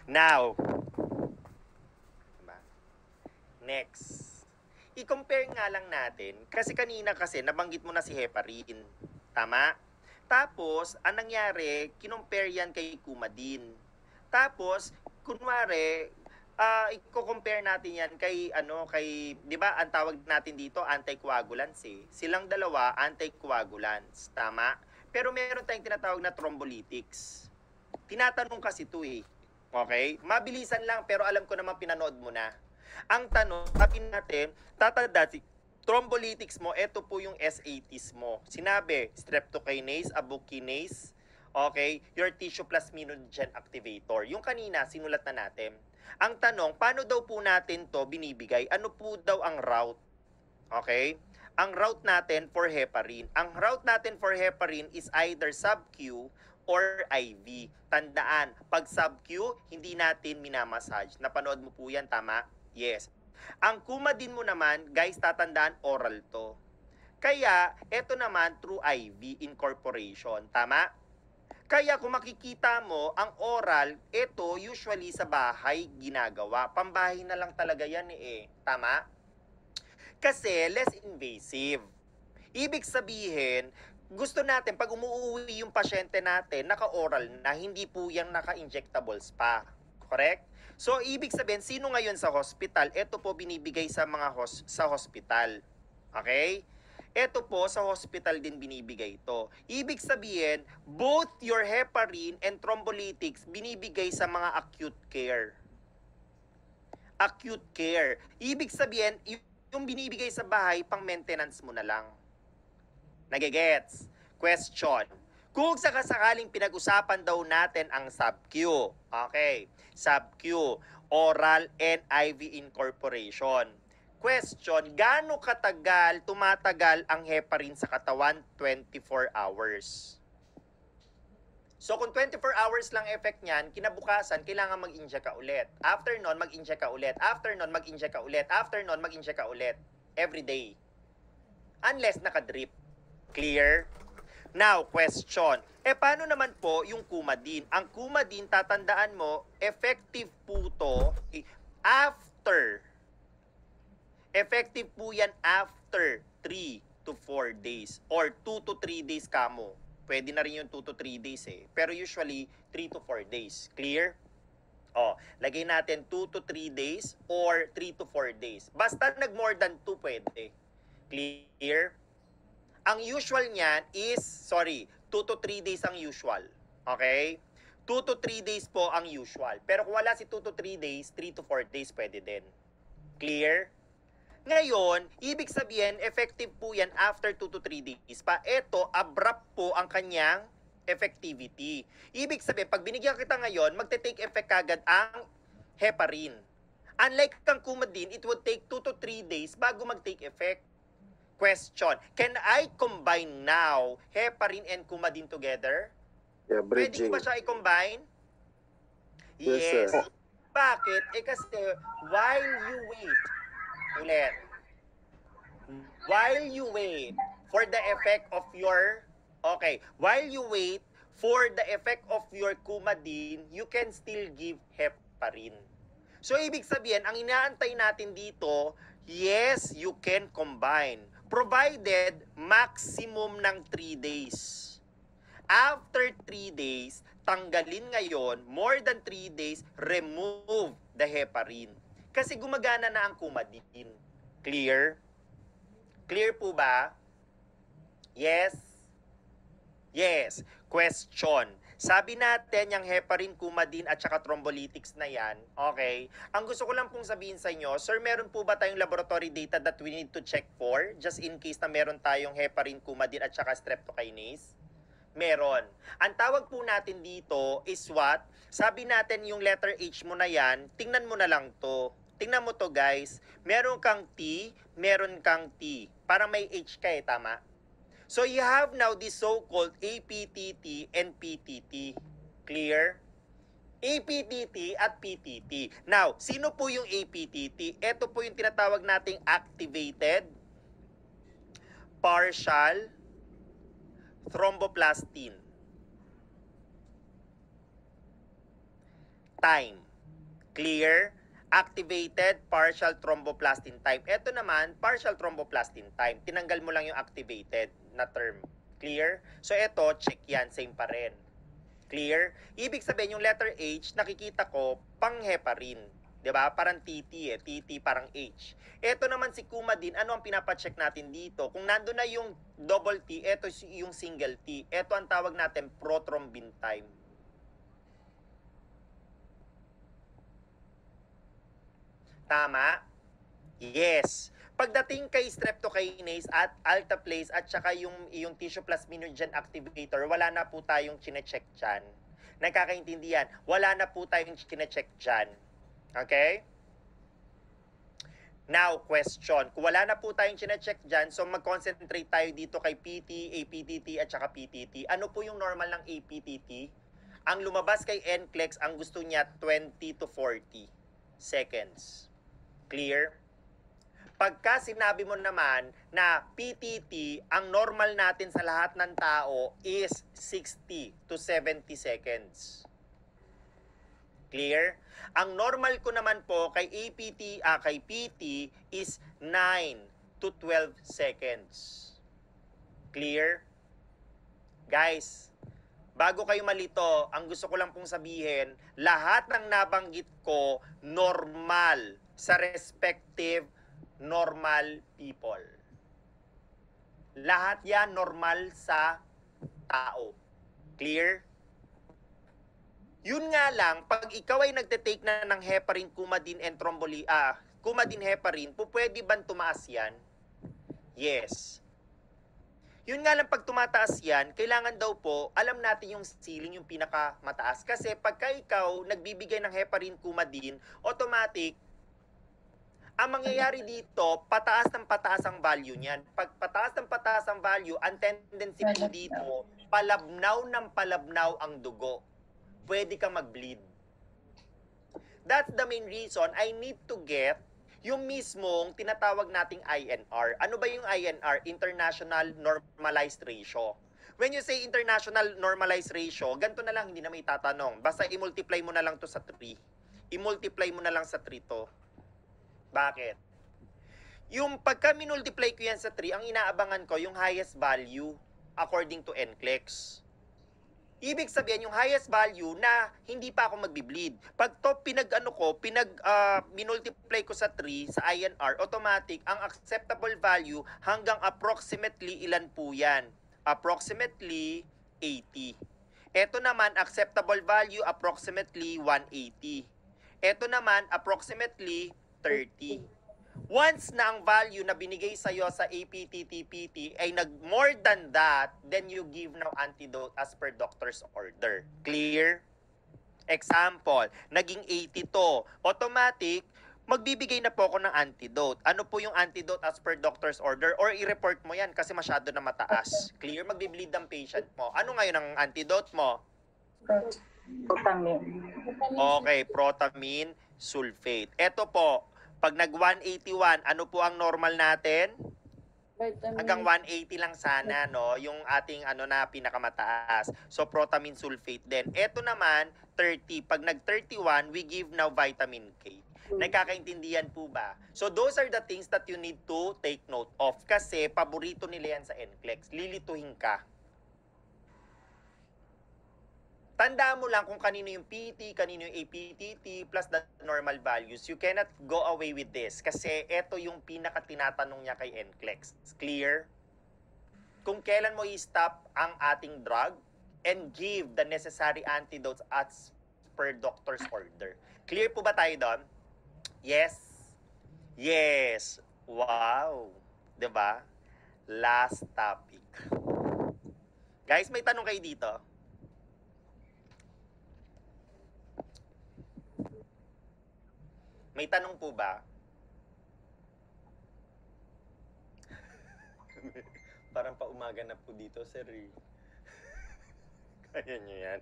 Now, diba? Next. I-compare nga lang natin, kasi kanina kasi nabanggit mo na si heparin. Tama? Tapos, ang nangyari, kinompare yan kay Coumadin. Tapos, kunwari, i-compare natin yan kay, kay, di ba, ang tawag natin dito, anticoagulants eh. Silang dalawa, anticoagulants. Tama? Pero meron tayong tinatawag na thrombolytics. Tinatanong kasi ito eh. Okay? Mabilisan lang, pero alam ko naman pinanood mo na. Ang tanong, sabi natin, tatanda si thrombolytics mo, ito po yung SATs mo. Sinabi, streptokinase, abukinase, okay, your tissue plasminogen activator. Yung kanina, sinulat na natin. Ang tanong, paano daw po natin to binibigay? Ano po daw ang route? Okay? Ang route natin for heparin. Ang route natin for heparin is either sub-Q or IV. Tandaan, pag sub-Q, hindi natin minamassage. Napanood mo po yan, tama? Yes. Ang Coumadin mo naman, guys, tatandaan, oral to. Kaya, eto naman, through IV incorporation. Tama? Kaya kung makikita mo, ang oral, ito usually sa bahay ginagawa. Pambahay na lang talaga yan eh. Tama? Kasi less invasive. Ibig sabihin, gusto natin pag umuwi yung pasyente natin, naka-oral na, hindi po yung naka-injectables pa. Correct? So, ibig sabihin, sino ngayon sa hospital? Ito po binibigay sa mga sa hospital. Okay? Ito po sa hospital din binibigay ito. Ibig sabihin, both your heparin and thrombolytics binibigay sa mga acute care. Acute care. Ibig sabihin, yung binibigay sa bahay, pang maintenance mo na lang. Nagigets? Question. Kung sakasakaling pinag-usapan daw natin ang sub-Q, okay, sub-Q, oral and IV incorporation. Question, gaano katagal tumatagal ang heparin sa katawan? 24 hours. So kung 24 hours lang effect niyan, kinabukasan, kailangan mag-inject ka ulit. After nun, mag-inject ka ulit. After nun, mag-inject ka ulit. After nun, mag-inject ka ulit. Every day. Unless nakadrip. Clear? Now, question. Paano naman po yung Coumadin? Ang Coumadin, tatandaan mo, effective po to after. Effective po yan after 3 to 4 days or 2 to 3 days kamo. Pwede na rin yung 2 to 3 days eh. Pero usually, 3 to 4 days. Clear? Lagay natin 2 to 3 days or 3 to 4 days. Basta nag more than 2 pwede. Clear? Ang usual niyan is, 2 to 3 days ang usual. Okay? 2 to 3 days po ang usual. Pero kung wala si 2 to 3 days, 3 to 4 days pwede din. Clear? Ngayon, ibig sabihin, effective po yan after 2 to 3 days pa. Ito, abrupt po ang kanyang effectivity. Ibig sabihin, pag binigyan kita ngayon, magte-take effect kagad ang heparin. Unlike kang Coumadin, it would take 2 to 3 days bago mag-take effect. Question, can I combine now heparin and Coumadin together? Yeah, Pwede ko bridging. ba siya i-combine? Yes, sir. Bakit? Kasi while you wait, ulit, while you wait for the effect of your, while you wait for the effect of your Coumadin, you can still give heparin. So, ibig sabihin, ang inaantay natin dito, yes, you can combine. Provided, maximum ng 3 days. After 3 days, tanggalin ngayon, more than 3 days, remove the heparin. Kasi gumagana na ang Coumadin. Clear? Clear po ba? Yes? Yes. Question. Sabi natin yung heparin, Coumadin at saka thrombolytics na yan, okay? Ang gusto ko lang pong sabihin sa inyo, sir, meron po ba tayong laboratory data that we need to check for? Just in case na meron tayong heparin, Coumadin at saka streptokinase? Meron. Ang tawag po natin dito is what? Sabi natin yung letter H mo na yan, tingnan mo na lang to. Tingnan mo to guys. Meron kang T, meron kang T. Parang may H ka eh, tama? So you have now this so-called APTT and PTT. Clear? APTT at PTT. Now, sino po yung APTT? Ito po yung tinatawag nating activated partial thromboplastin. Time. Clear? Activated partial thromboplastin type. Ito naman, partial thromboplastin type. Tinanggal mo lang yung activated na term. Clear? So ito, check yan. Same pa rin. Clear? Ibig sabihin, yung letter H, nakikita ko, pang heparin. 'Di ba? Parang TT eh. TT parang H. Ito naman si Coumadin, ano ang pinapacheck natin dito? Kung nando na yung double T, ito yung single T. Ito ang tawag natin prothrombin time. Tama? Yes. Pagdating kay streptokinase at alteplase at saka yung tissue plasminogen activator, wala na po tayong chinecheck dyan. Nagkakaintindihan, wala na po tayong chinecheck dyan. Okay? Now, question. Kung wala na po tayong chinecheck dyan, so mag-concentrate tayo dito kay PT, APTT at saka PTT. Ano po yung normal ng APTT? Ang lumabas kay NCLEX, ang gusto niya 20 to 40 seconds. Clear? Pagka sinabi mo naman na PTT, ang normal natin sa lahat ng tao is 60 to 70 seconds. Clear? Ang normal ko naman po kay kay PT is 9 to 12 seconds. Clear? Guys, bago kayo malito, ang gusto ko lang pong sabihin, lahat ng nabanggit ko normal sa respective normal people. Lahat yan normal sa tao. Clear? Yun nga lang, pag ikaw ay nagte-take na ng heparin, Coumadin, and Coumadin, heparin, pwede bang tumaas yan? Yes. Yun nga lang, pag tumataas yan, kailangan daw po, alam natin yung ceiling, yung pinakamataas. Kasi pagka ikaw nagbibigay ng heparin, Coumadin, automatic, ang mangyayari dito, pataas ng pataas ang value niyan. Pag pataas ng pataas ang value, ang tendency po dito, palabnaw ng palabnaw ang dugo. Pwede ka mag-bleed. That's the main reason I need to get yung mismong tinatawag nating INR. Ano ba yung INR? International Normalized Ratio. When you say International Normalized Ratio, ganito na lang, hindi na may tatanong. Basta i-multiply mo na lang to sa 3. I-multiply mo na lang sa 3 to. Bakit? Yung pagka minultiply ko yan sa 3, ang inaabangan ko yung highest value according to NCLEX. Ibig sabihin yung highest value na hindi pa ako magbi-bleed. Pag to minultiply ko sa 3 sa INR, automatic ang acceptable value hanggang approximately ilan po yan? Approximately 80. Ito naman acceptable value approximately 180. Ito naman approximately 30. Once na ang value na binigay sa'yo sa APTT-PT ay more than that, then you give now antidote as per doctor's order. Clear? Example, naging 80 to. Automatic, magbibigay na po ako ng antidote. Ano po yung antidote as per doctor's order? Or i-report mo yan kasi masyado na mataas. Clear? Magbi-bleed ang patient mo. Ano ngayon ang antidote mo? Protamine. Okay, protamine sulfate. Ito po, pag nag-181, ano po ang normal natin? Hanggang 180 lang sana, no? Yung ating na pinakamataas. So, protamine sulfate din. Ito naman, 30. Pag nag-31, we give now vitamin K. Nagkakaintindihan po ba? So, those are the things that you need to take note of. Kasi, paborito nila yan sa NCLEX. Lilituhin ka. Tandaan mo lang kung kanino yung PT, kanino yung APTT, plus the normal values. You cannot go away with this. Kasi ito yung pinaka-tinatanong niya kay NCLEX. Clear? Kung kailan mo i-stop ang ating drug and give the necessary antidotes as per doctor's order. Clear po ba tayo doon? Yes? Yes! Wow! 'Di ba? Last topic. Guys, may tanong kayo dito? May tanong po ba? Parang paumaga na po dito, sir. Kaya nyo yan.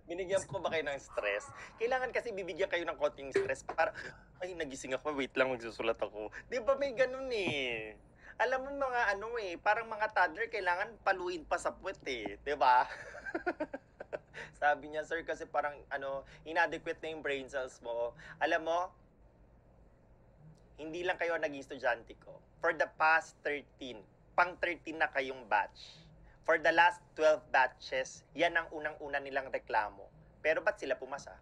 Binigyan ko ba kayo ng stress? Kailangan kasi bibigyan kayo ng konting stress para, ay, nagising ako, wait lang, magsusulat ako. Di ba may ganun eh? Alam mo mga parang mga toddler, kailangan paluin pa sa puwet eh. Di ba? Sabi niya, sir, kasi parang, inadequate na yung brain cells mo. Alam mo, hindi lang kayo naging estudyante ko. For the past 13, pang 13 na kayong batch. For the last 12 batches, yan ang unang-una nilang reklamo. Pero ba't sila pumasa?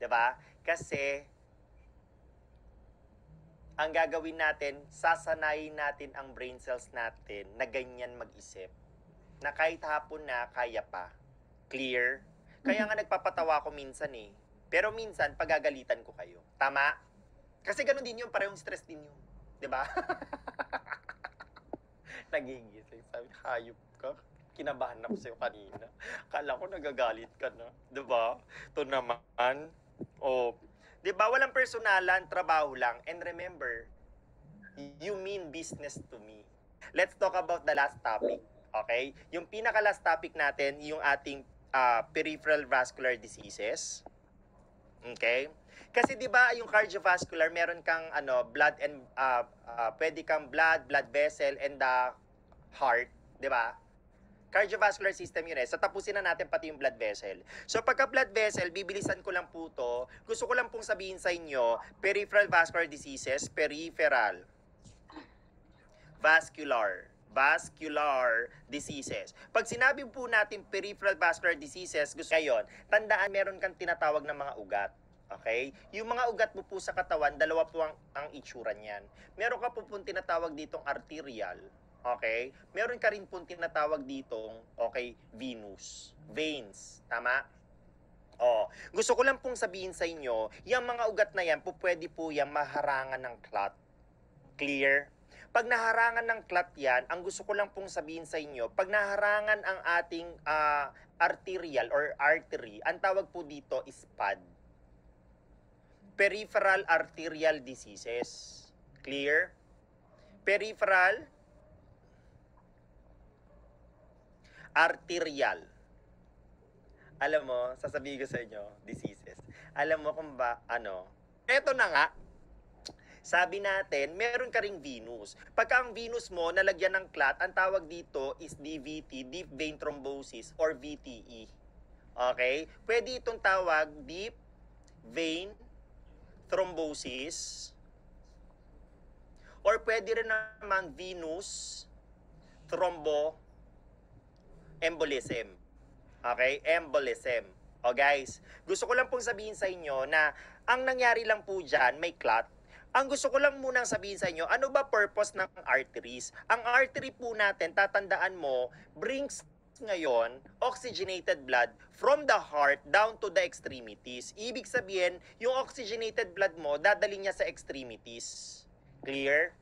'Di ba? Kasi, ang gagawin natin, sasanayin natin ang brain cells natin na ganyan mag-isip. Na kahit hapon na, kaya pa. Clear? Kaya nga nagpapatawa ko minsan eh. Pero minsan, pagagalitan ko kayo. Tama? Kasi ganun din yun, parehong stress din yun. 'Di ba? Nagigising. Sabi, hayop ka. Kinabahan ako sa'yo kanina. Kala ko nagagalit ka na. 'Di ba? Ito naman. Oh. 'Di ba? Walang personalan, trabaho lang. And remember, you mean business to me. Let's talk about the last topic. Okay? Yung pinaka-last topic natin, yung ating peripheral vascular diseases. Okay? Kasi 'di ba, yung cardiovascular, meron kang blood and pwede kang blood vessel and the heart, 'di ba? Cardiovascular system yun eh. So, tapusin na natin pati yung blood vessel. So, pagka blood vessel, bibilisan ko lang po to. Gusto ko lang pong sabihin sa inyo, peripheral vascular diseases, peripheral vascular diseases. Pag sinabi po natin peripheral vascular diseases, gusto ngayon, tandaan meron kang tinatawag na mga ugat. Okay? Yung mga ugat mo po sa katawan, dalawa po ang itsura niyan. Meron ka po pong tinatawag ditong arterial. Okay? Meron ka rin pong tinatawag ditong, okay, venous. Veins. Tama? Gusto ko lang pong sabihin sa inyo, yung mga ugat na yan, pwede po yan maharangan ng clot. Clear? Pag naharangan ng clot yan, ang gusto ko lang pong sabihin sa inyo, pag naharangan ang ating arterial or artery, ang tawag po dito is PAD. Peripheral arterial diseases. Clear? Peripheral arterial. Alam mo, sasabihin ko sa inyo, diseases. Alam mo kung ba, eto na nga, sabi natin, meron ka ring venous. Pagka ang venous mo, nalagyan ng clot, ang tawag dito is DVT, deep vein thrombosis, or VTE. Okay? Pwede itong tawag, deep vein thrombosis, or pwede rin namang venous thromboembolism. Okay? Embolism. O guys, gusto ko lang pong sabihin sa inyo na ang nangyari lang po dyan, may clot. Ang gusto ko lang munang sabihin sa inyo, ano ba purpose ng arteries? Ang artery po natin, tatandaan mo, brings ngayon oxygenated blood from the heart down to the extremities. Ibig sabihin, yung oxygenated blood mo, dadali niya sa extremities. Clear?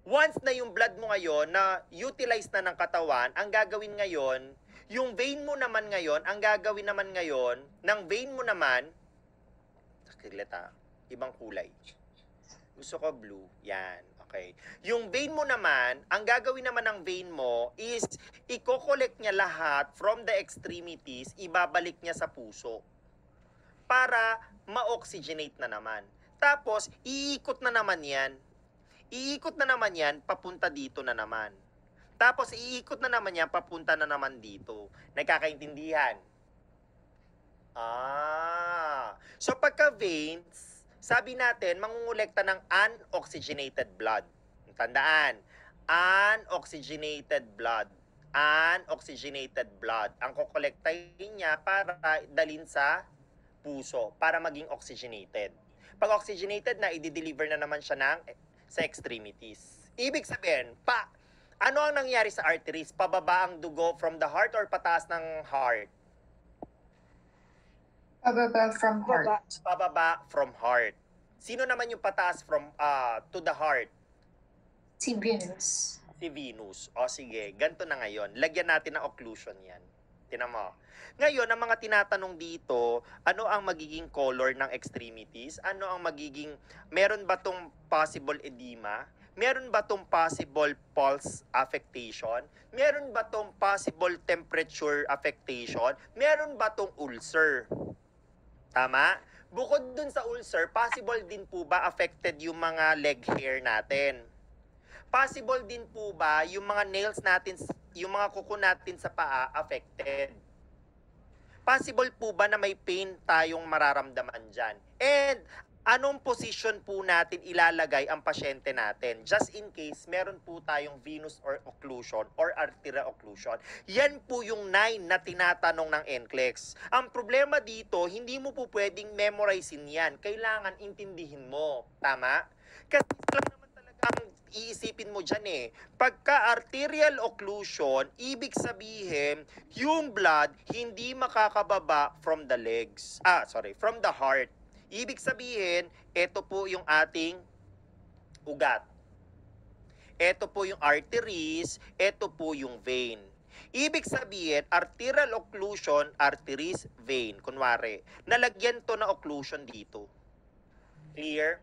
Once na yung blood mo ngayon na utilize na ng katawan, ang gagawin ngayon, yung vein mo naman ngayon, ang gagawin naman ngayon, ng vein mo naman, ibang kulay. Gusto ko blue. Yan. Okay. Yung vein mo naman, ang gagawin naman ng vein mo is i-collect niya lahat from the extremities, ibabalik niya sa puso para ma-oxygenate na naman. Tapos, iikot na naman yan. Iikot na naman yan, papunta dito na naman. Tapos, iikot na naman yan, papunta na naman dito. Nagkakaintindihan? So pagka veins, sabi natin, mangungulekta ng unoxygenated blood. Tandaan, unoxygenated blood. Unoxygenated blood. Ang kukolektahin niya para dalhin sa puso, para maging oxygenated. Pag oxygenated na, i-deliver na naman siya sa extremities. Ibig sabihin, ano ang nangyari sa arteries? Pababa ang dugo from the heart or pataas ng heart? Pababa from heart. Pababa from heart. Sino naman yung pataas from to the heart? Si Venus. Si Venus. O sige, ganito na ngayon. Lagyan natin ng occlusion yan. Tinan mo. Ngayon, ang mga tinatanong dito, ano ang magiging color ng extremities? Ano ang magiging, meron ba tong possible edema? Meron ba tong possible pulse affectation? Meron ba tong possible temperature affectation? Meron ba tong ulcer? Tama? Bukod dun sa ulcer, possible din po ba affected yung mga leg hair natin? Possible din po ba yung mga nails natin yung mga kuko natin sa paa affected. Possible po ba na may pain tayong mararamdaman dyan? And anong position po natin ilalagay ang pasyente natin? Just in case, meron po tayong venous or occlusion or arterial occlusion. Yan po yung 9 na tinatanong ng NCLEX. Ang problema dito, hindi mo po pwedeng memorizein yan. Kailangan intindihin mo. Tama? Kasi lang naman talaga ang iisipin mo dyan eh. Pagka arterial occlusion, ibig sabihin, yung blood hindi makakababa from the legs. From the heart. Ibig sabihin, ito po yung ating ugat. Ito po yung arteries, ito po yung vein. Ibig sabihin, arterial occlusion, arteries, vein. Kunwari, nalagyan to na occlusion dito. Clear?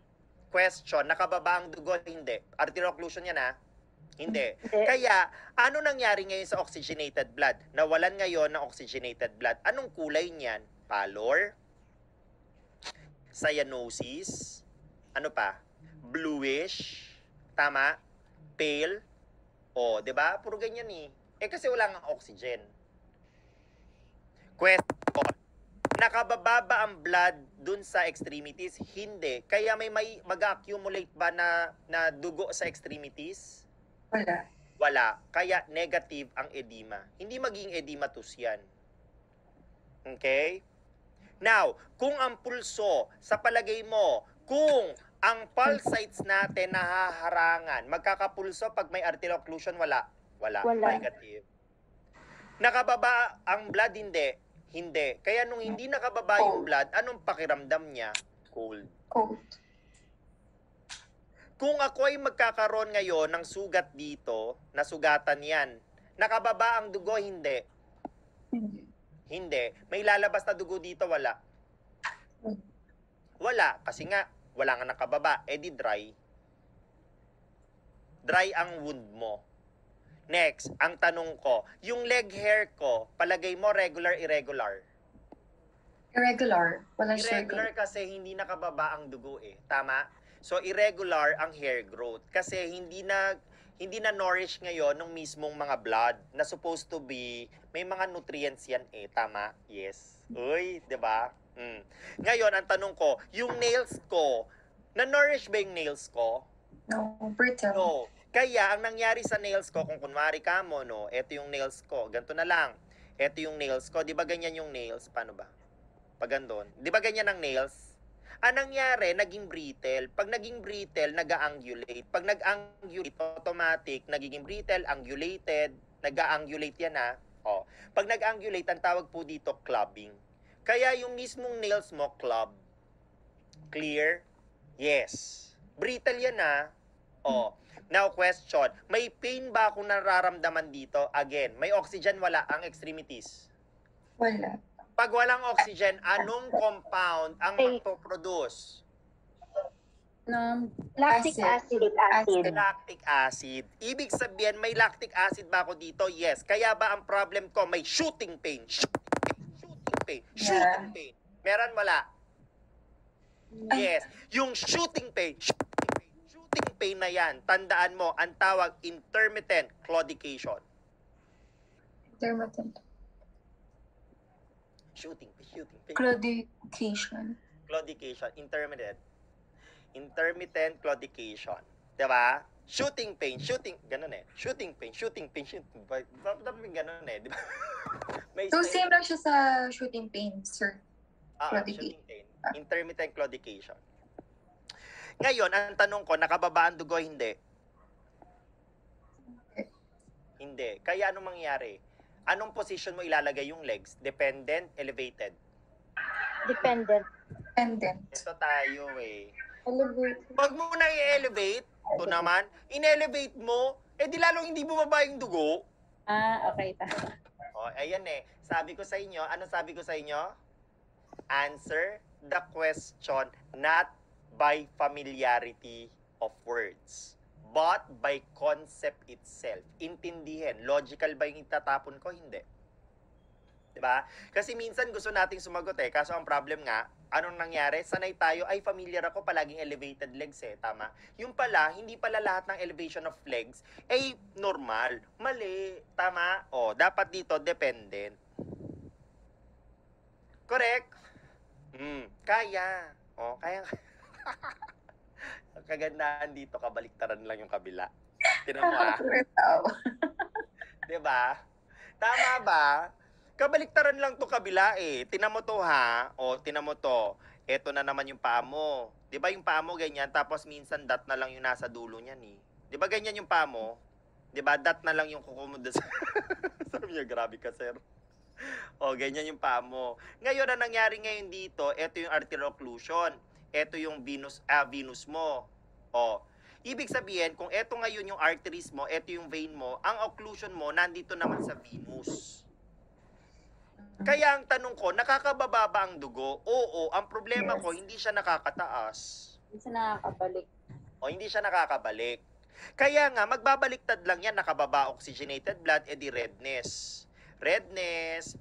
Question, nakababa ang dugo? Hindi. Arterial occlusion yan ha? Hindi. Kaya, ano nangyari ngayon sa oxygenated blood? Nawalan ngayon ng oxygenated blood. Anong kulay niyan? Pallor? Cyanosis? Ano pa? Bluish? Tama? Pale? O, 'di ba? Puro ganyan eh. Kasi wala nga oxygen. Question. Nakababa ba ang blood dun sa extremities? Hindi. Kaya may mag-accumulate ba na dugo sa extremities? Wala. Wala. Kaya negative ang edema. Hindi magiging edematous yan. Okay? Now, kung ang pulso, sa palagay mo, kung ang pulse sites natin nahaharangan, magkakapulso pag may arterial occlusion, wala. Wala. Negative. Nakababa ang blood? Hindi. Hindi. Kaya nung hindi nakababa yung blood, anong pakiramdam niya? Cold. Cold. Kung ako ay magkakaroon ngayon ng sugat dito, nasugatan yan, nakababa ang dugo? Hindi. Hindi. Hindi. May lalabas na dugo dito? Wala. Wala. Kasi nga, wala nga nakababa. Di dry. Dry ang wound mo. Next, ang tanong ko, yung leg hair ko, palagay mo regular, irregular? Irregular. Walang Irregular circle. kasi hindi nakababa ang dugo eh. Tama? So, irregular ang hair growth. Kasi hindi na nourish ngayon ng mismong mga blood na supposed to be, may mga nutrients yan eh. Tama? Yes. Uy, 'di ba? Ngayon, ang tanong ko, yung nails ko, na-nourish ba yung nails ko? No, brittle. No. Kaya, ang nangyari sa nails ko, kung kunwari ka mo, no, eto yung nails ko, ganito na lang. Eto yung nails ko, di ba ganyan yung nails? Paano ba? Pag gandun. Di ba ganyan ang nails? Ang nangyari, naging brittle. Pag naging brittle, nag-angulate. Pag nag-angulate, automatic, nagiging brittle, angulated, nag-angulate yan ha. O. Pag nag-angulate, ang tawag po dito, clubbing. Kaya yung mismong nails mo, club. Clear? Yes. Brittle yan ha. O. Now question, may pain ba akong nararamdaman dito? Again, may oxygen, wala ang extremities. Wala. Pag walang oxygen, anong compound ang magpo-produce? Lactic acid. Lactic acid. Ibig sabihin, may lactic acid ba ako dito? Yes. Kaya ba ang problem ko, may shooting pain? Shooting pain. Meron, wala? Yes. Yung shooting pain na yan, tandaan mo, ang tawag intermittent claudication. Intermittent. Shooting pain. Claudication. Claudication, intermittent claudication. Diba? Shooting pain, ganun eh. Shooting pain. Dapat ganun eh, diba? May So, style- same lang siya sa shooting pain, sir. shooting pain. Intermittent claudication. Ngayon, ang tanong ko, nakababa ang dugo? Hindi. Hindi. Kaya anong mangyayari? Anong position mo ilalagay yung legs? Dependent, elevated? Dependent. Dependent. Ito tayo eh. Elevate. Pag mo na i-elevate, ito naman, in-elevate mo, di lalong hindi bumaba yung dugo. Okay. Ayan eh. Sabi ko sa inyo, ano sabi ko sa inyo? Answer the question not by familiarity of words, but by concept itself. Intindihin. Logical ba yung itatapon ko? Hindi. 'Di ba? Kasi minsan gusto nating sumagot eh, kaso ang problem nga, anong nangyari? Sanay tayo, ay familiar ako, palaging elevated legs eh, tama? Yung pala, hindi pala lahat ng elevation of legs ay normal. Mali, tama? O, dapat dito, dependent. Correct? Kaya. O, kaya. Ang kagandahan dito, kabaliktaran lang yung kabila. Tinan mo ah. Diba? Tama ba? Kabaliktaran lang to kabila eh. Tinan mo to ha. O, tinan mo to. Ito na naman yung paa mo. Diba yung paa mo ganyan, tapos minsan dot na lang yung nasa dulo niyan eh. Diba ganyan yung paa mo? Diba? Dot na lang yung kuko mo. Sabi niya, grabe ka sir. O, ganyan yung paa mo. Ngayon, ang nangyari ngayon dito, ito yung arterial occlusion. Ito yung venous mo. O, ibig sabihin, kung ito ngayon yung arteries mo, ito yung vein mo, ang occlusion mo, nandito naman sa venous. Kaya ang tanong ko, nakakababa ba ang dugo? Oo, ang problema ko, hindi siya nakakataas. Hindi siya nakakabalik. O, hindi siya nakakabalik. Kaya nga, magbabaliktad lang yan, nakababa oxygenated blood, edi redness. Redness,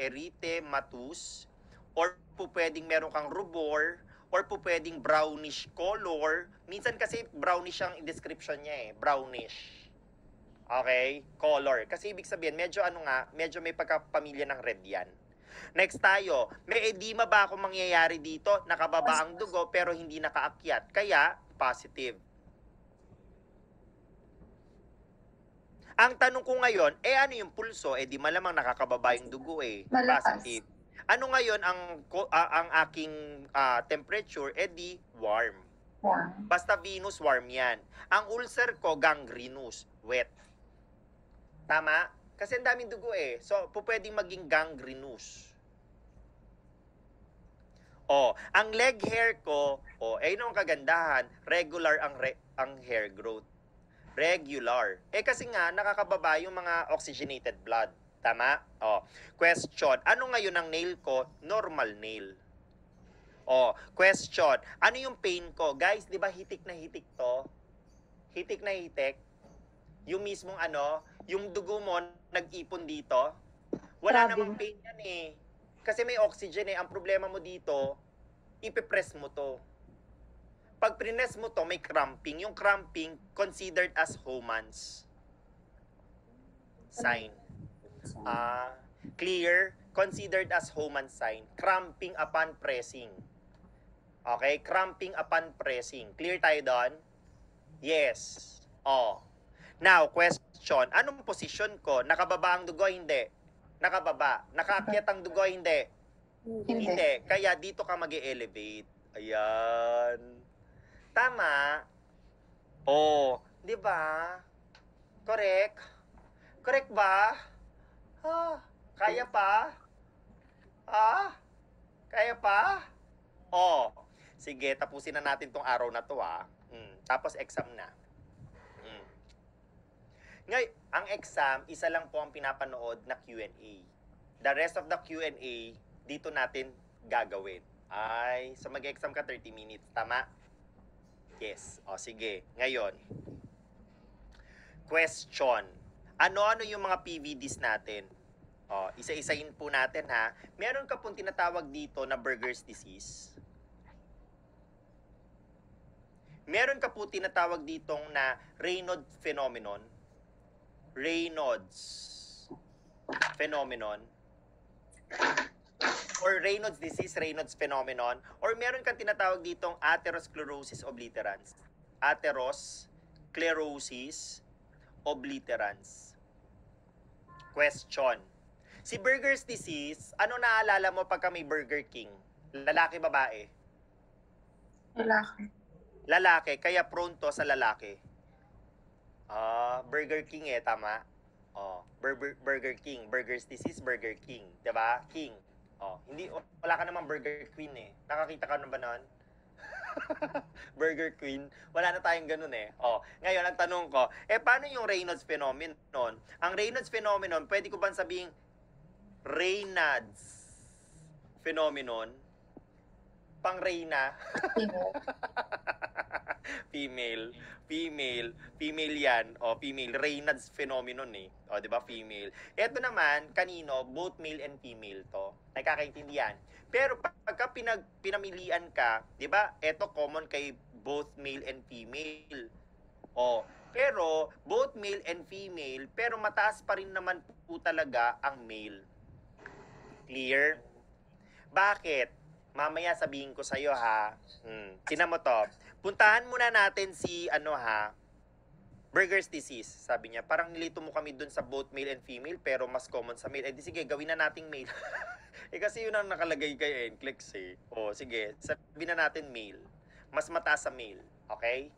erythematous, or po pwedeng meron kang rubor, or po pwedeng brownish color. Minsan kasi brownish ang description niya eh, brownish. Okay? Color. Kasi ibig sabihin, medyo may pagkapamilya ng red yan. Next tayo, may edema ba akong mangyayari dito? Nakababa ang dugo pero hindi nakaakyat. Kaya, positive. Ang tanong ko ngayon, ano yung pulso? Di malamang nakakababa yung dugo eh. Malakas. Positive. Ano ngayon ang aking temperature? Di warm. Warm. Basta venous, warm yan. Ang ulcer ko, gangrenous, wet. Tama? Kasi ang daming dugo eh. So, pwedeng maging gangrenous. Ang leg hair ko, ayun ang kagandahan, regular ang hair growth. Regular. Kasi nga, nakakababa yung mga oxygenated blood. Tama? Question, ano ngayon ang nail ko? Normal nail. Question, ano yung pain ko? Guys, di ba hitik na hitik to? Hitik na hitik? Yung mismong yung dugo mo nag-ipon dito? Wala Grabe. namang pain yan eh. Kasi may oxygen eh. Ang problema mo dito, ipipress mo to. Pag prines mo to, may cramping. Yung cramping, considered as Homan's sign. Clear? Considered as Homan's sign. Cramping upon pressing. Okay? Cramping upon pressing. Clear tayo doon? Yes. Now, question. Anong position ko? Nakababa ang dugo? Hindi. Nakababa. Nakaakyat ang dugo? Hindi. Hindi. Hindi. Kaya dito ka mag-elevate. Ayan. Tama. Di ba? Correct? Correct ba? Kaya pa? Kaya pa? Sige, tapusin na natin tong araw na to Tapos exam na. Ngayon, ang exam, isa lang po ang pinapanood na Q&A. The rest of the Q&A, dito natin gagawin. So mag-exam ka 30 minutes, tama? Yes. Sige. Ngayon, question. Ano-ano yung mga PVDs natin? Isa-isahin po natin ha. Meron ka pong tinatawag dito na Buerger's disease. Meron ka po tinatawag ditong na Raynaud's phenomenon. Or Raynaud's disease, Raynaud's phenomenon, or meron kang tinatawag ditong atherosclerosis obliterans. Atherosclerosis obliterans. Question. Si Buerger's disease, ano naalala mo pagka may Burger King? Lalaki, babae? Lalaki. Lalaki, kaya prone to sa lalaki. Burger King tama? Burger King. Buerger's disease, Burger King. Diba? King. Wala ka namang Burger Queen eh. Nakakita ka na ba nun? Burger Queen. Wala na tayong ganun eh. Ngayon, ang tanong ko, paano yung Raynaud's phenomenon? Ang Raynaud's phenomenon, pwede ko bang sabing Raynaud's phenomenon? Pang Reyna? Female. Female yan. O, female. Raynaud's phenomenon eh. O, di ba? Female. Ito naman, kanino, both male and female to. Nagkakaintindihan. Pero pagka pinamilian ka, di ba? Ito common kay both male and female. O, pero both male and female, pero mataas pa rin naman po talaga ang male. Clear? Bakit? Mamaya sabihin ko sa'yo ha. Tingnan mo to. Puntahan muna natin si Berger's disease. Sabi niya, parang nilito mo kami dun sa both male and female pero mas common sa male. Eh di sige, gawin na nating male. Kasi yun ang nakalagay kay NCLEX eh. O sige, sabihin na natin male. Mas mataas sa male. Okay?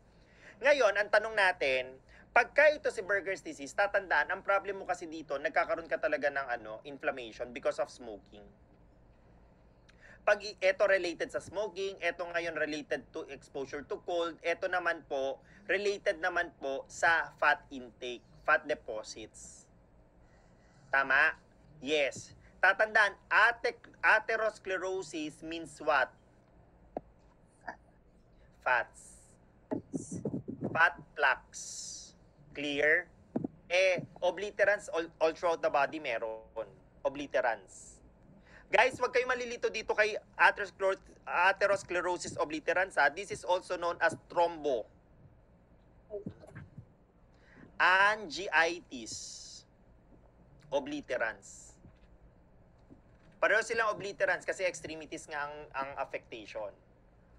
Ngayon, ang tanong natin, pagka ito si Berger's disease, tatandaan, ang problem mo kasi dito, nagkakaroon ka talaga ng inflammation because of smoking. Pag ito related sa smoking, ito ngayon related to exposure to cold, ito naman po, related naman po sa fat intake, fat deposits. Tama? Yes. Tatandaan, atherosclerosis means what? Fats. Fat plaques. Clear? Obliterans all throughout the body meron. Obliterans. Guys, wag kayo malilito dito kay atherosclerosis obliterans ha. This is also known as thromboangiitis obliterans. Pareho silang obliterans kasi extremities nga ang affectation.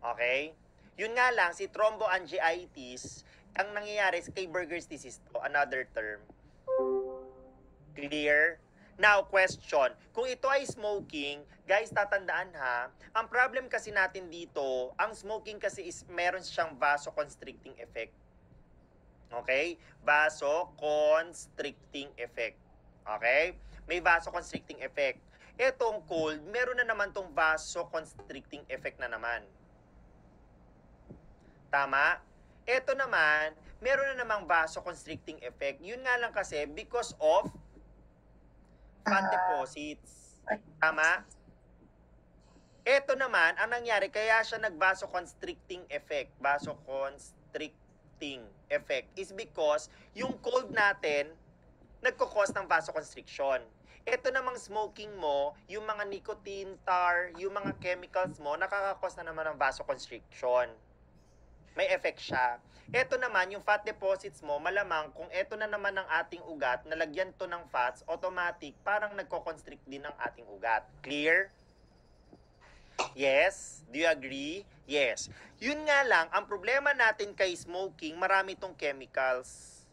Okay? Yun nga lang, si thromboangiitis, ang nangyayari kay Berger's disease to, another term. Clear? Now, question. Kung ito ay smoking, guys, tatandaan ha, ang problem kasi natin dito, ang smoking kasi is meron siyang vasoconstricting effect. Okay? Vasoconstricting effect. Okay? May vasoconstricting effect. Etong cold, meron na naman tong vasoconstricting effect na naman. Tama? Ito naman, meron na namang vasoconstricting effect. Yun nga lang kasi because of fat deposits. Tama? Ito naman, ang nangyari, kaya siya nag-vasoconstricting effect. Vasoconstricting effect is because yung cold natin, nagkukos ng vasoconstriction. Ito namang smoking mo, yung mga nicotine, tar, yung mga chemicals mo, nakakakos na naman ng vasoconstriction. May effect siya. Ito naman, yung fat deposits mo, malamang kung ito na naman ang ating ugat, nalagyan to ng fats, automatic, parang nagko-constrict din ang ating ugat. Clear? Yes? Do you agree? Yes. Yun nga lang, ang problema natin kay smoking, marami tong chemicals.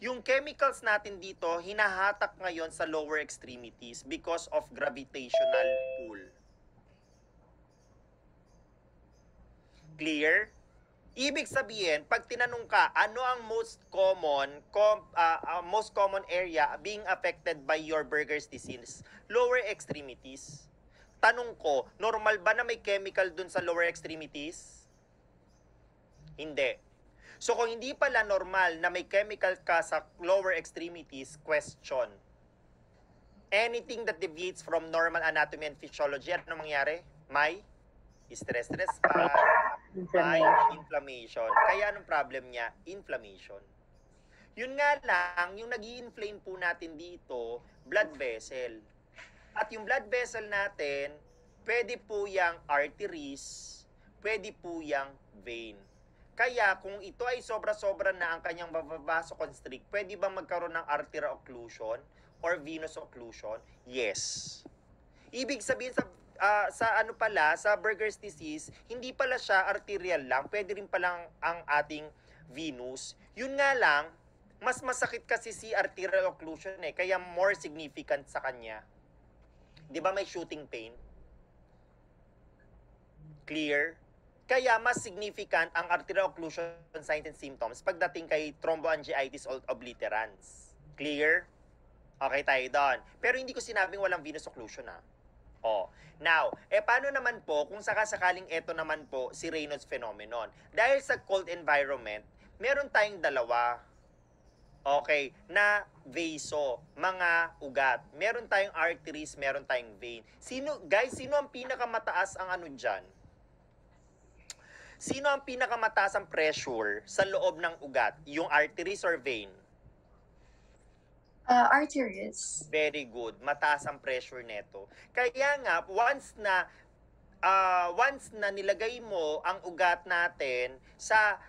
Yung chemicals natin dito, hinahatak ngayon sa lower extremities because of gravitational pull. Clear? Ibig sabihin, pag tinanong ka, ano ang most common area being affected by your Berger's disease? Lower extremities. Tanong ko, normal ba na may chemical dun sa lower extremities? Hindi. So kung hindi pala normal na may chemical ka sa lower extremities, question. Anything that deviates from normal anatomy and physiology, ano mangyari? May stress pa. May inflammation. Kaya anong problem niya? Inflammation. Yun nga lang, yung nag-i-inflame po natin dito, blood vessel. At yung blood vessel natin, pwede po yung arteries, pwede po yung vein. Kaya kung ito ay sobra-sobra na ang kanyang vasoconstrict, pwede ba magkaroon ng arterial occlusion or venous occlusion? Yes. Ibig sabihin sa Berger's disease, hindi pala siya arterial lang, pwede rin palang ang ating venous. Yun nga lang, mas masakit kasi si arterial occlusion kaya more significant sa kanya. 'Di ba may shooting pain? Clear? Kaya mas significant ang arterial occlusion signs and symptoms pagdating kay thromboangiitis obliterans. Clear? Okay tayo doon. Pero hindi ko sinabing walang venous occlusion Now, paano naman po kung sakasakaling ito naman po si Raynaud's phenomenon? Dahil sa cold environment, meron tayong dalawa. Okay, na vaso, mga ugat. Meron tayong arteries, meron tayong vein. Sino ang pinakamataas ang ano dyan? Sino ang pinakamataas ang pressure sa loob ng ugat? Yung arteries or vein? Arteries. Very good. Mataas ang pressure neto. Kaya nga, once na nilagay mo ang ugat natin sa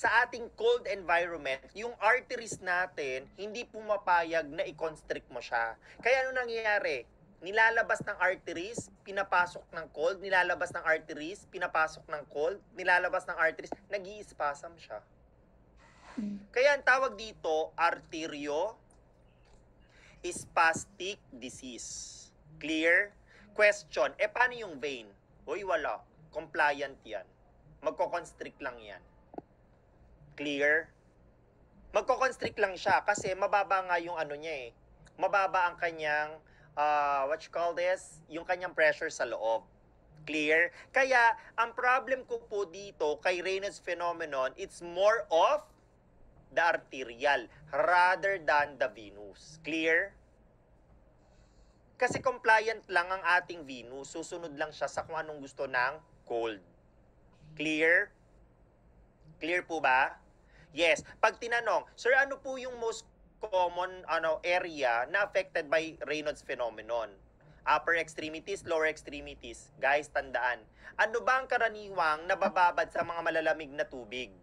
ating cold environment, yung arteries natin, hindi pumapayag na i-constrict mo siya. Kaya ano nangyayari? Nilalabas ng arteries, pinapasok ng cold, nilalabas ng arteries, pinapasok ng cold, nilalabas ng arteries, nag-i-spasm siya. Kaya ang tawag dito, arteriospastic disease. Clear? Question, paano yung vein? Uy, wala. Compliant yan. Magko-constrict lang yan. Clear? Magko-constrict lang siya kasi mababa nga yung ano niya eh. Mababa ang kanyang, what you call this? Yung kanyang pressure sa loob. Clear? Kaya, ang problem ko po dito kay Raynaud's phenomenon, it's more of the arterial rather than the venous. Clear? Kasi compliant lang ang ating venous. Susunod lang siya sa kung anong gusto ng cold. Clear? Clear po ba? Yes. Pag tinanong, sir, ano po yung most common area na affected by Raynaud's phenomenon? Upper extremities, lower extremities. Guys, tandaan. Ano ba ang karaniwang nabababad sa mga malalamig na tubig?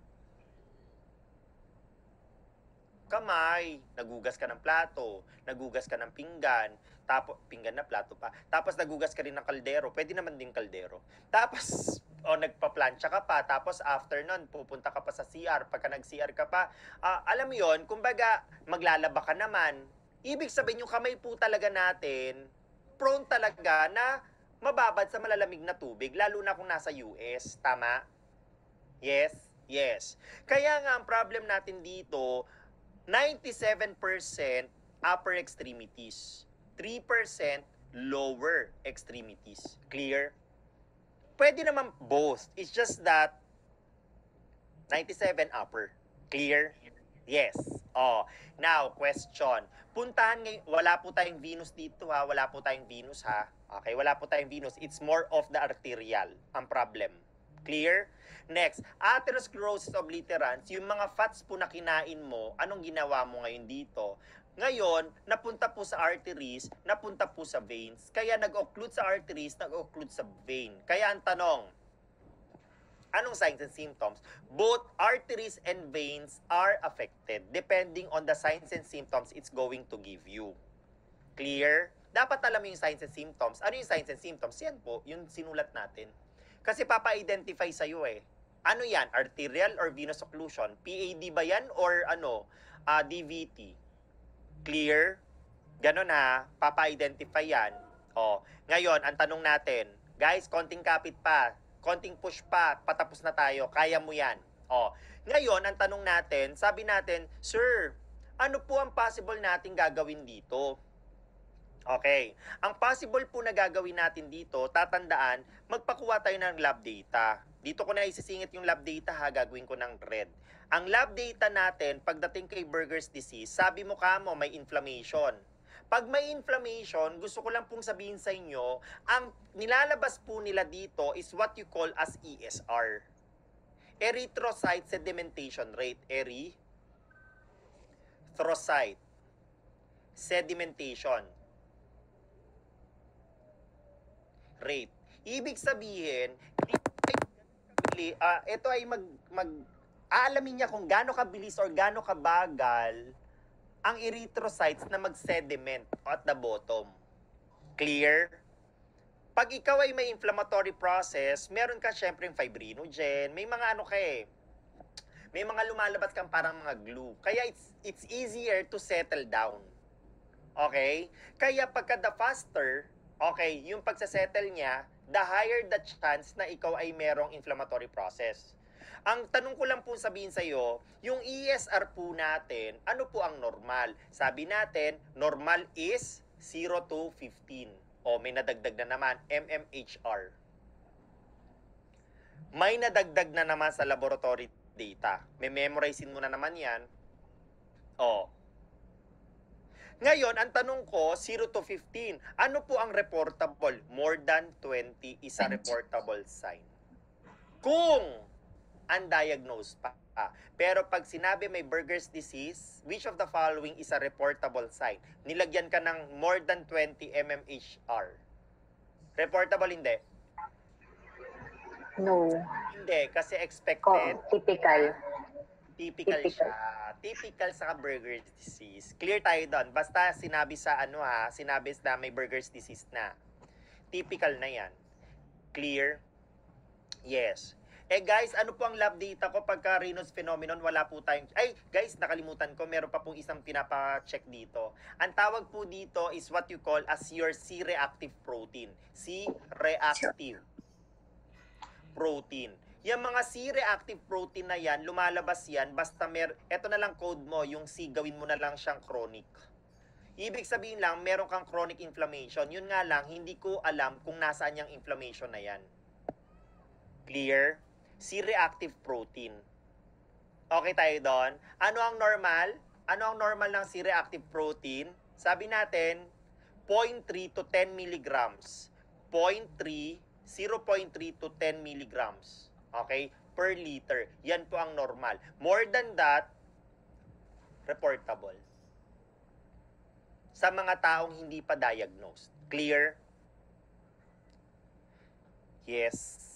Kamay, nagugas ka ng plato, nagugas ka ng pinggan, tapos pinggan na plato pa. Tapos nagugas ka rin ng kaldero, pwede naman din kaldero. Tapos nagpa-plancha ka pa, tapos after nun pupunta ka pa sa CR. Pagka nag-CR ka pa, alam mo 'yon, kumbaga maglalaba ka naman. Ibig sabihin yung kamay po talaga natin prone talaga na mababad sa malalamig na tubig, lalo na kung nasa US, tama? Yes? Yes. Kaya nga ang problem natin dito, 97% upper extremities, 3% lower extremities. Clear? Pwede naman both. It's just that 97 upper. Clear? Yes. Now, question. Puntahan ngayon, wala po tayong venous dito ha. Wala po tayong venous ha. Okay, wala po tayong venous. It's more of the arterial ang problem. Clear? Next, atherosclerosis obliterans, yung mga fats po na kinain mo, anong ginawa mo ngayon dito? Ngayon, napunta po sa arteries, napunta po sa veins. Kaya nag-occlude sa arteries, nag-occlude sa vein. Kaya ang tanong, anong signs and symptoms? Both arteries and veins are affected depending on the signs and symptoms it's going to give you. Clear? Dapat alam mo yung signs and symptoms. Ano yung signs and symptoms? Yan po, yung sinulat natin. Kasi papa-identify sa'yo eh. Ano yan? Arterial or venous occlusion? PAD ba yan or DVT? Clear? Ganon ha, papa-identify yan. Ngayon, ang tanong natin, guys, konting kapit pa, konting push pa, patapos na tayo, kaya mo yan. Ngayon, ang tanong natin, sabi natin, sir, ano po ang possible nating gagawin dito? Okay. Ang possible po na gagawin natin dito, tatandaan, magpakuha tayo ng lab data. Dito ko na isisingit yung lab data ha, gagawin ko ng red. Ang lab data natin, pagdating kay Buerger's disease, sabi mo kamo may inflammation. Pag may inflammation, gusto ko lang pong sabihin sa inyo, ang nilalabas po nila dito is what you call as ESR. Erythrocyte sedimentation rate. Erythrocyte sedimentation rate. Ibig sabihin, ito ay aalamin niya kung gaano kabilis or gaano kabagal ang erythrocytes na mag-sediment at the bottom. Clear? Pag ikaw ay may inflammatory process, meron ka syempre fibrinogen, may mga may mga lumalabas kang parang mga glue. Kaya it's easier to settle down. Okay? Kaya pagka the faster, okay, yung pagsasettle niya, the higher the chance na ikaw ay merong inflammatory process. Ang tanong ko lang po sabihin sa iyo, yung ESR po natin, ano po ang normal? Sabi natin, normal is 0 to 15. May nadagdag na naman, MMHR. May nadagdag na naman sa laboratory data. May memorizein mo na naman yan. Ngayon, ang tanong ko, 0 to 15. Ano po ang reportable? More than 20 is a reportable sign. Kung undiagnosed pa. Pero pag sinabi may Buerger's disease, which of the following is a reportable sign? Nilagyan ka ng more than 20 mmHg. Reportable hindi? No. Hindi, kasi Oh, expected. typical. Typical Typical. siya. Typical sa Buerger's disease. Clear tayo doon. Basta sinabi sa sinabi na may Buerger's disease na. Typical na yan. Clear? Yes. Guys, ano po ang lab data ko pagka Raynaud's phenomenon? Wala po tayong... Ay, guys, nakalimutan ko. Meron pa pong isang pinapa-check dito. Ang tawag po dito is what you call as your C-reactive protein. C-reactive protein. Yung mga C-reactive protein na yan, lumalabas yan, basta eto na lang code mo, yung C, gawin mo na lang siyang chronic. Ibig sabihin lang, meron kang chronic inflammation. Yun nga lang, hindi ko alam kung nasaan yung inflammation na yan. Clear? C-reactive protein. Okay tayo doon? Ano ang normal? Ano ang normal ng C-reactive protein? Sabi natin, 0.3 to 10 milligrams. 0.3, 0.3 to 10 milligrams. Okay? Per liter. Yan po ang normal. More than that, reportable. Sa mga taong hindi pa diagnosed. Clear? Yes.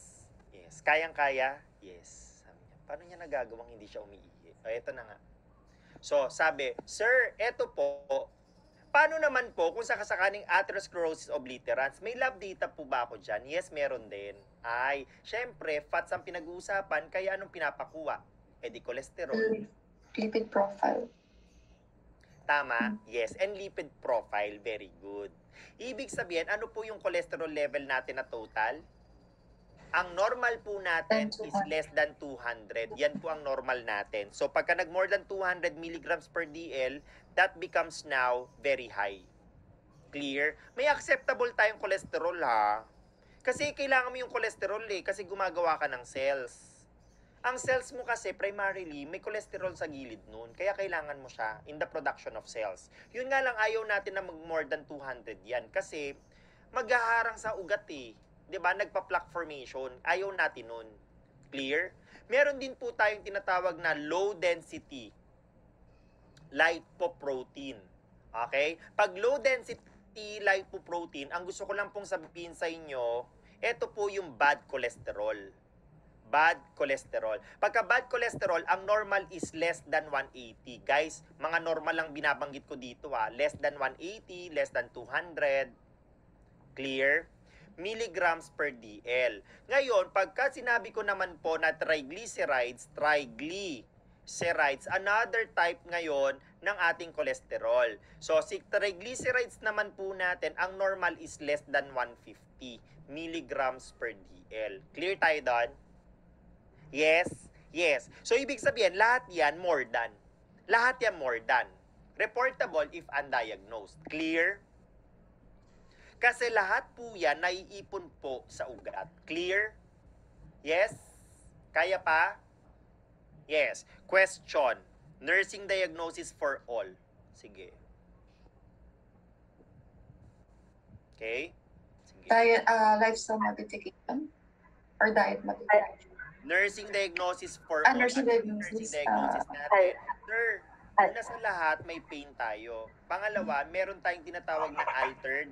Yes. Kayang-kaya? Yes. Sabi niya, paano niya nagagawang hindi siya umiihi? Ito na nga. So, sabi, Sir, eto po, paano naman po kung sakasakaling atherosclerosis obliterans, may lab data po ba ako dyan? Yes, meron din. Ay, syempre, fats ang pinag-uusapan, kaya anong pinapakuha? Di cholesterol. Lipid profile. Tama? Yes. And lipid profile, very good. Ibig sabihin, ano po yung cholesterol level natin na total? Ang normal po natin is less than 200. Yan po ang normal natin. So, pagka nag-more than 200 milligrams per DL, that becomes now very high. Clear? May acceptable tayong cholesterol, ha? Kasi kailangan mo yung cholesterol, kasi gumagawa ka ng cells. Ang cells mo kasi, primarily, may cholesterol sa gilid nun. Kaya kailangan mo siya in the production of cells. Yun nga lang, ayaw natin na mag-more than 200 yan. Kasi, maghaharang sa ugat, 'di ba? Nagpa-plaque formation. Ayaw natin nun. Clear? Meron din po tayong tinatawag na low density lipoprotein. Okay? Pag low density lipoprotein, ang gusto ko lang pong sabihin sa inyo, ito po yung bad cholesterol. Bad cholesterol. Pagka bad cholesterol, ang normal is less than 180. Guys, mga normal lang binabanggit ko dito, less than 180, less than 200. Clear? Milligrams per DL. Ngayon, pagka sinabi ko naman po na triglycerides, another type ngayon ng ating cholesterol. So, si triglycerides naman po natin, ang normal is less than 150 milligrams per DL. Clear tayo doon? Yes? Yes. So, ibig sabihin, lahat yan more than. Lahat yan more than. Reportable if undiagnosed. Clear? Kasi lahat po yan naiipon po sa ugat. Clear? Yes? Kaya pa? Yes. Question. Nursing diagnosis for all. Sige. Okay? Sige. Diet, lifestyle modification or diet modification. Nursing diagnosis for all. Nursing diagnosis, Nursing diagnosis natin. Sir, una sa lahat, may pain tayo. Pangalawa, meron tayong tinatawag na altered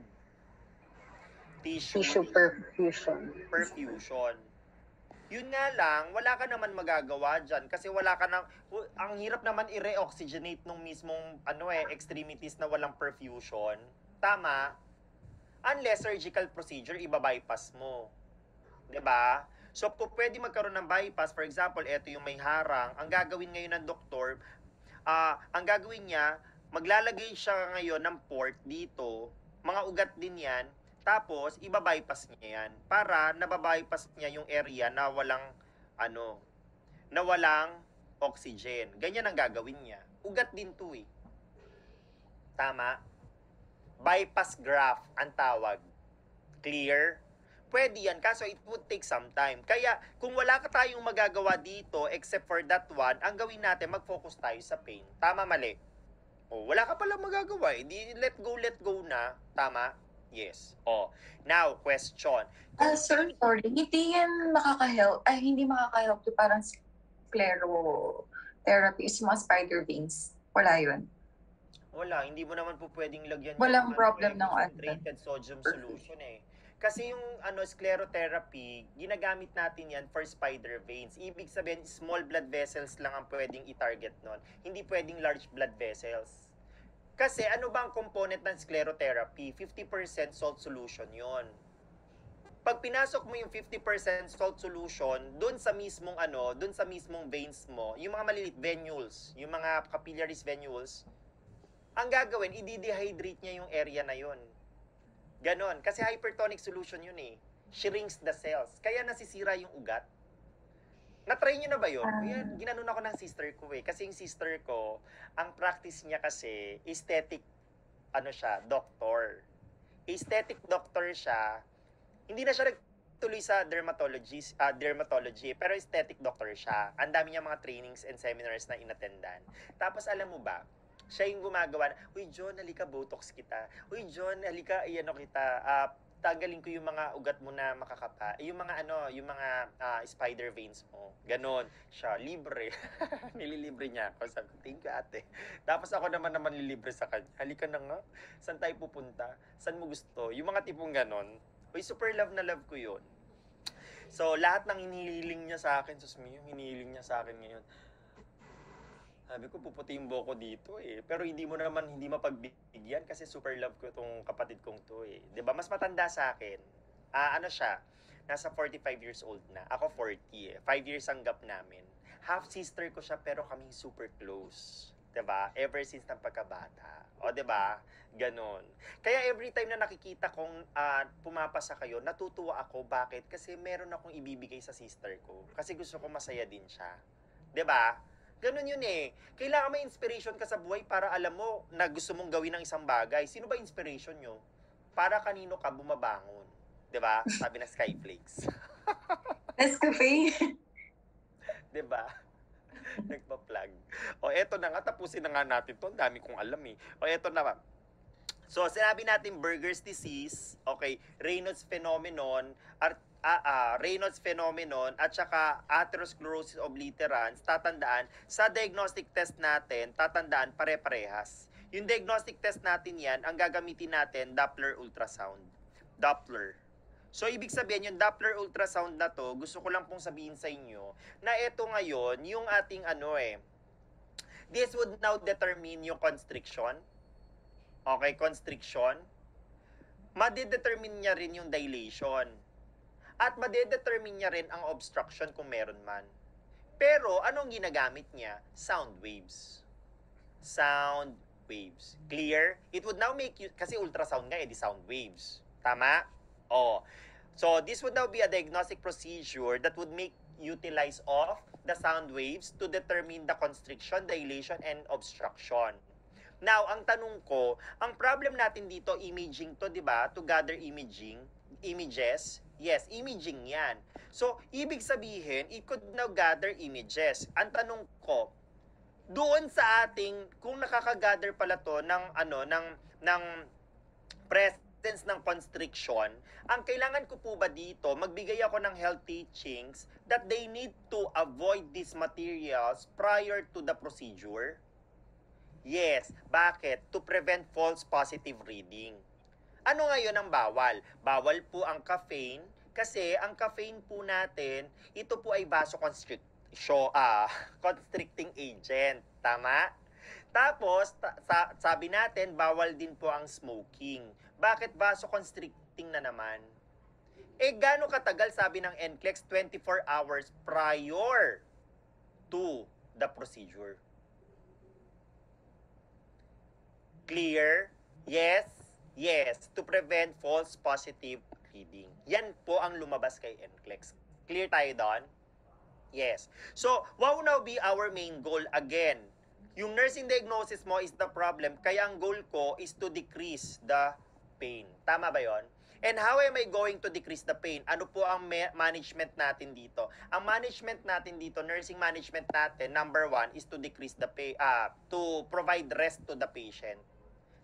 Tissue perfusion. perfusion. Yun nga lang, wala ka naman magagawa dyan kasi wala ka nang, ang hirap naman i-reoxygenate nung mismong extremities na walang perfusion. Tama? Unless surgical procedure, iba-bypass mo. 'Di ba? So, pwede magkaroon ng bypass. For example, ito yung may harang. Ang gagawin ngayon ng doktor, ang gagawin niya, maglalagay siya ngayon ng port dito. Mga ugat din yan. Tapos, iba-bypass niya yan. Para nababypass niya yung area na walang, na walang oxygen. Ganyan ang gagawin niya. Ugat din to Tama? Bypass graft ang tawag. Clear? Pwede yan, kaso it would take some time. Kaya, kung wala ka tayong magagawa dito, except for that one, ang gawin natin, mag-focus tayo sa pain. Tama, mali? Wala ka palang magagawa. Di let go na. Tama? Yes. Oh, now, question. Sir, sorry. Hindi yan makaka-help. Ay, hindi makaka-help yung parang sclerotherapy is mga spider veins. Wala yun. Wala, hindi mo naman po pwedeng lagyan Walang yung, problem ng concentrated sodium solution eh. Kasi yung sclerotherapy, ginagamit natin yan for spider veins. Ibig sabihin, small blood vessels lang ang pwedeng i-target nun. Hindi pwedeng large blood vessels. Kasi ano ba ang component ng sclerotherapy? 50% salt solution yon. Pag pinasok mo yung 50% salt solution, doon sa mismong veins mo, yung mga maliliit venules, yung mga capillaries venules, ang gagawin, i-dehydrate niya yung area na yun. Ganon. Kasi hypertonic solution yun eh. Shrinks the cells. Kaya nasisira yung ugat. Na-try nyo na ba yun? Yan, ginanon ako ng sister ko eh. Kasi yung sister ko, ang practice niya kasi, aesthetic, doctor. Aesthetic doctor siya. Hindi na siya nagtuloy sa dermatology, pero aesthetic doctor siya. Ang dami niya mga trainings and seminars na inattendan. Tapos alam mo ba, siya yung gumagawa, uy John, halika, botox kita. Uy John, halika, kita. Tanggalin ko yung mga ugat mo na makakapa. Yung mga spider veins mo. Ganon. Siya, libre. Nililibre niya ako. Sabi ko, thank you ate. Tapos ako naman lilibre sa kanya. Halika na nga. Saan tayo pupunta? Saan mo gusto? Yung mga tipong ganon. Uy, super love na love ko yun. So, lahat ng hinihiling niya sa akin, hinihiling niya sa akin ngayon. Sabi ko, puputi yung buhok ko dito eh. Pero hindi mapagbigyan kasi super love ko itong kapatid kong to eh. 'Di ba? Mas matanda sa akin. Siya? Nasa 45 years old na. Ako 40 eh. 5 years ang gap namin. Half sister ko siya pero kami super close. 'Di ba? Ever since ng pagkabata. O 'di ba? Ganon. Kaya every time na nakikita kong pumapasa kayo, natutuwa ako. Bakit? Kasi meron akong ibibigay sa sister ko. Kasi gusto ko masaya din siya. 'Di ba? Ganun yun eh. Kailangan may inspiration ka sa buhay para alam mo na gusto mong gawin ng isang bagay. Sino ba inspiration nyo? Para kanino ka bumabangon. 'Di ba? Sabi na Skyflakes. Nescafe. 'Di ba? Nagpa-plug. O eto na nga, tapusin na nga natin 'to. Ang dami kong alam eh. O eto na ba? So, sinabi natin Buerger's disease, okay, Raynaud's phenomenon, Raynaud's phenomenon, at saka atherosclerosis obliterans, tatandaan, sa diagnostic test natin, tatandaan pare-parehas. Yung diagnostic test natin yan, ang gagamitin natin, Doppler ultrasound. Doppler. So, ibig sabihin, yung Doppler ultrasound na to, gusto ko lang pong sabihin sa inyo, na ito ngayon, yung ating this would now determine yung constriction. Okay, constriction. Madedetermine niya rin yung dilation. At madedetermine niya rin ang obstruction kung meron man. Pero, anong ginagamit niya? Sound waves. Sound waves. Clear? It would now make you, kasi ultrasound nga, di sound waves. Tama? Oh. So, this would now be a diagnostic procedure that would make utilize of the sound waves to determine the constriction, dilation, and obstruction. Now, ang tanong ko, ang problem natin dito, imaging to, di ba? To gather images. Yes, imaging yan. So, ibig sabihin, it could now gather images. Ang tanong ko, doon sa ating, kung nakaka-gather pala to ng presence ng constriction, ang kailangan ko po ba dito, magbigay ako ng health teachings that they need to avoid these materials prior to the procedure? Yes. Bakit? To prevent false positive reading. Ano ngayon ang bawal? Bawal po ang caffeine kasi ang caffeine po natin, ito po ay constricting agent. Tama? Tapos, sabi natin, bawal din po ang smoking. Bakit vasoconstricting na naman? Gaano katagal, sabi ng NCLEX, 24 hours prior to the procedure. Clear? Yes? Yes. To prevent false positive reading. Yan po ang lumabas kay NCLEX. Clear tayo doon? Yes. So, what will now be our main goal? Again, yung nursing diagnosis mo is the problem, kaya ang goal ko is to decrease the pain. Tama ba yon? And how am I going to decrease the pain? Ano po ang management natin dito? Ang management natin dito, nursing management natin, number 1 is to decrease the pain, to provide rest to the patient.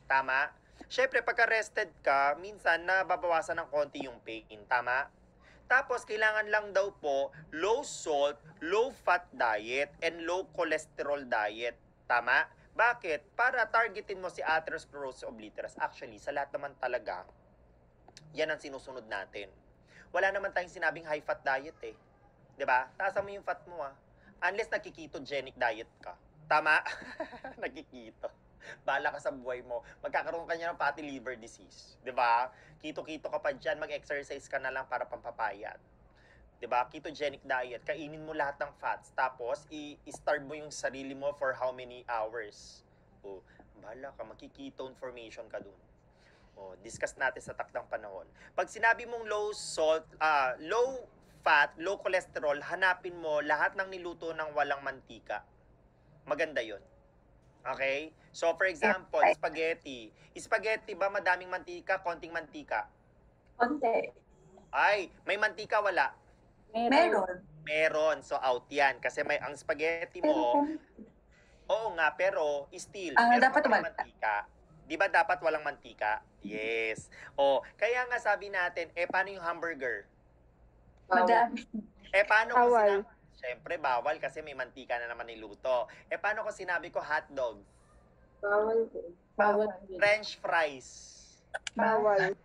Tama? Syempre, pagka rested ka, minsan nababawasan ng konti yung pain. Tama? Tapos, kailangan lang daw po low salt, low fat diet, and low cholesterol diet. Tama? Bakit? Para targetin mo si atherosclerosis obliterans. Actually, sa lahat naman talaga, yan ang sinusunod natin. Wala naman tayong sinabing high fat diet eh. 'Di ba? Taasan mo yung fat mo Unless nakiketogenic diet ka. Tama? Nakikito. Bahala ka sa buhay mo. Magkakaroon ka niya ng fatty liver disease. 'Di ba? Kito-kito ka pa dyan. Mag-exercise ka na lang para pampapayat. 'Di ba? Ketogenic diet. Kainin mo lahat ng fats. Tapos, i-starve mo yung sarili mo for how many hours. O, bahala ka. Magkiketone formation ka dun. O, discuss natin sa takdang panahon. Pag sinabi mong low salt, low fat, low cholesterol, hanapin mo lahat ng niluto ng walang mantika. Maganda yon. Okay? So, for example, spaghetti. Spaghetti ba madaming mantika, konting mantika? Konti. Ay, may mantika, wala? Meron. Meron. So, out yan. Kasi ang spaghetti mo, oo nga, pero still, meron dapat pa rin wala. mantika. Di ba dapat walang mantika? Yes. Kaya nga sabi natin, paano yung hamburger? Madami. Paano kung Bawal. Siyempre, bawal kasi may mantika na naman niluto. Paano kung sinabi ko hotdog? Bawal po. Bawal. French fries. Bawal.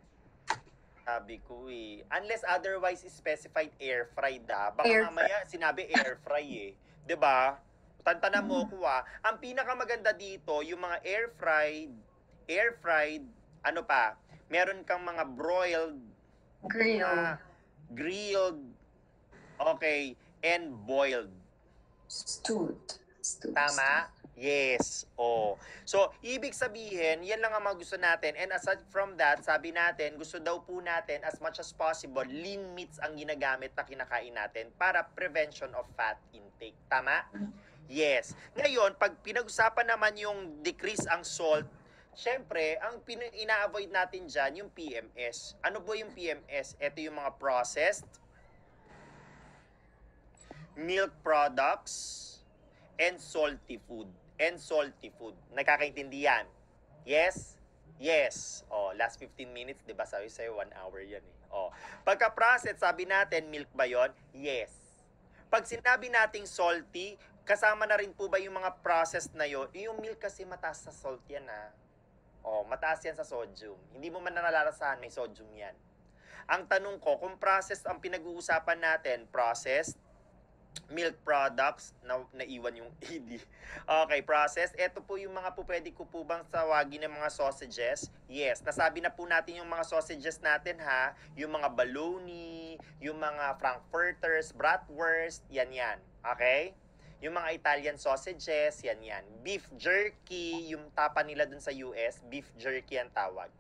Sabi ko Unless otherwise specified air fried Baka Air mamaya sinabi air fry 'Di ba? Tantanan mo ko Ang pinakamaganda dito, yung mga air fried, ano pa? Meron kang mga broiled, grilled, okay, and boiled. Stewed. Tama? Yes. So, ibig sabihin, yan lang ang mga gusto natin. And aside from that, sabi natin, gusto daw po natin, as much as possible, lean meats ang ginagamit na kinakain natin para prevention of fat intake. Tama? Yes. Ngayon, pag pinag-usapan naman yung decrease ang salt, syempre, ang ina-avoid natin dyan, yung PMS. Ano po yung PMS? Ito yung mga processed milk products and salty food. Nagkakaintindi yan? Yes? Yes. Last 15 minutes, di ba? Sabi sa'yo, 1 hour yan Pagka-processed, sabi natin, milk ba yon? Yes. Pag sinabi nating salty, kasama na rin po ba yung mga processed na yon? Yung milk kasi mataas sa salt yan mataas yan sa sodium. Hindi mo man nalalasahan, may sodium yan. Ang tanong ko, kung processed ang pinag-uusapan natin, processed milk products, naiwan yung ED. Okay, processed. Ito po yung mga pwede ko po bang tawagin ng mga sausages? Yes, nasabi na po natin yung mga sausages natin yung mga bologna, yung mga frankfurters, bratwurst, yan. Okay? Yung mga Italian sausages, yan. Beef jerky, yung tapa nila dun sa US, beef jerky ang tawag.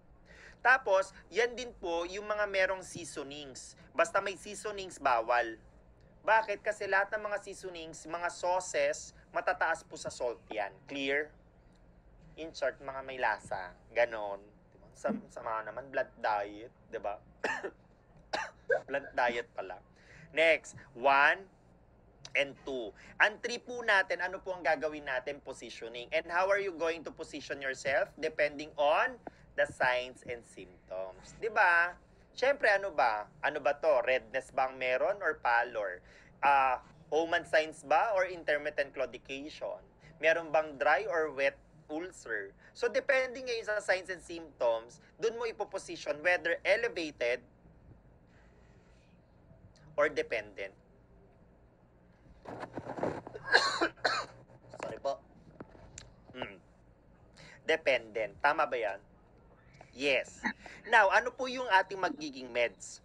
Tapos, yan din po yung mga merong seasonings. Basta may seasonings, bawal. Bakit? Kasi lahat ng mga seasonings, mga sauces, matataas po sa salt yan. Clear? In short, mga may lasa. Ganon. Sama naman, blood diet. Diba? Blood diet pala. Next, 1 and 2. Ang 3 po natin, ano po ang gagawin natin? Positioning. And how are you going to position yourself? Depending on the signs and symptoms. Diba? Siyempre, ano ba? Ano ba to? Redness bang meron or pallor? Oman signs ba or intermittent claudication? Meron bang dry or wet ulcer? So, depending ngayon sa signs and symptoms, dun mo ipoposition whether elevated or dependent. Sorry po. Dependent. Tama ba yan? Yes. Now, ano po yung ating magiging meds?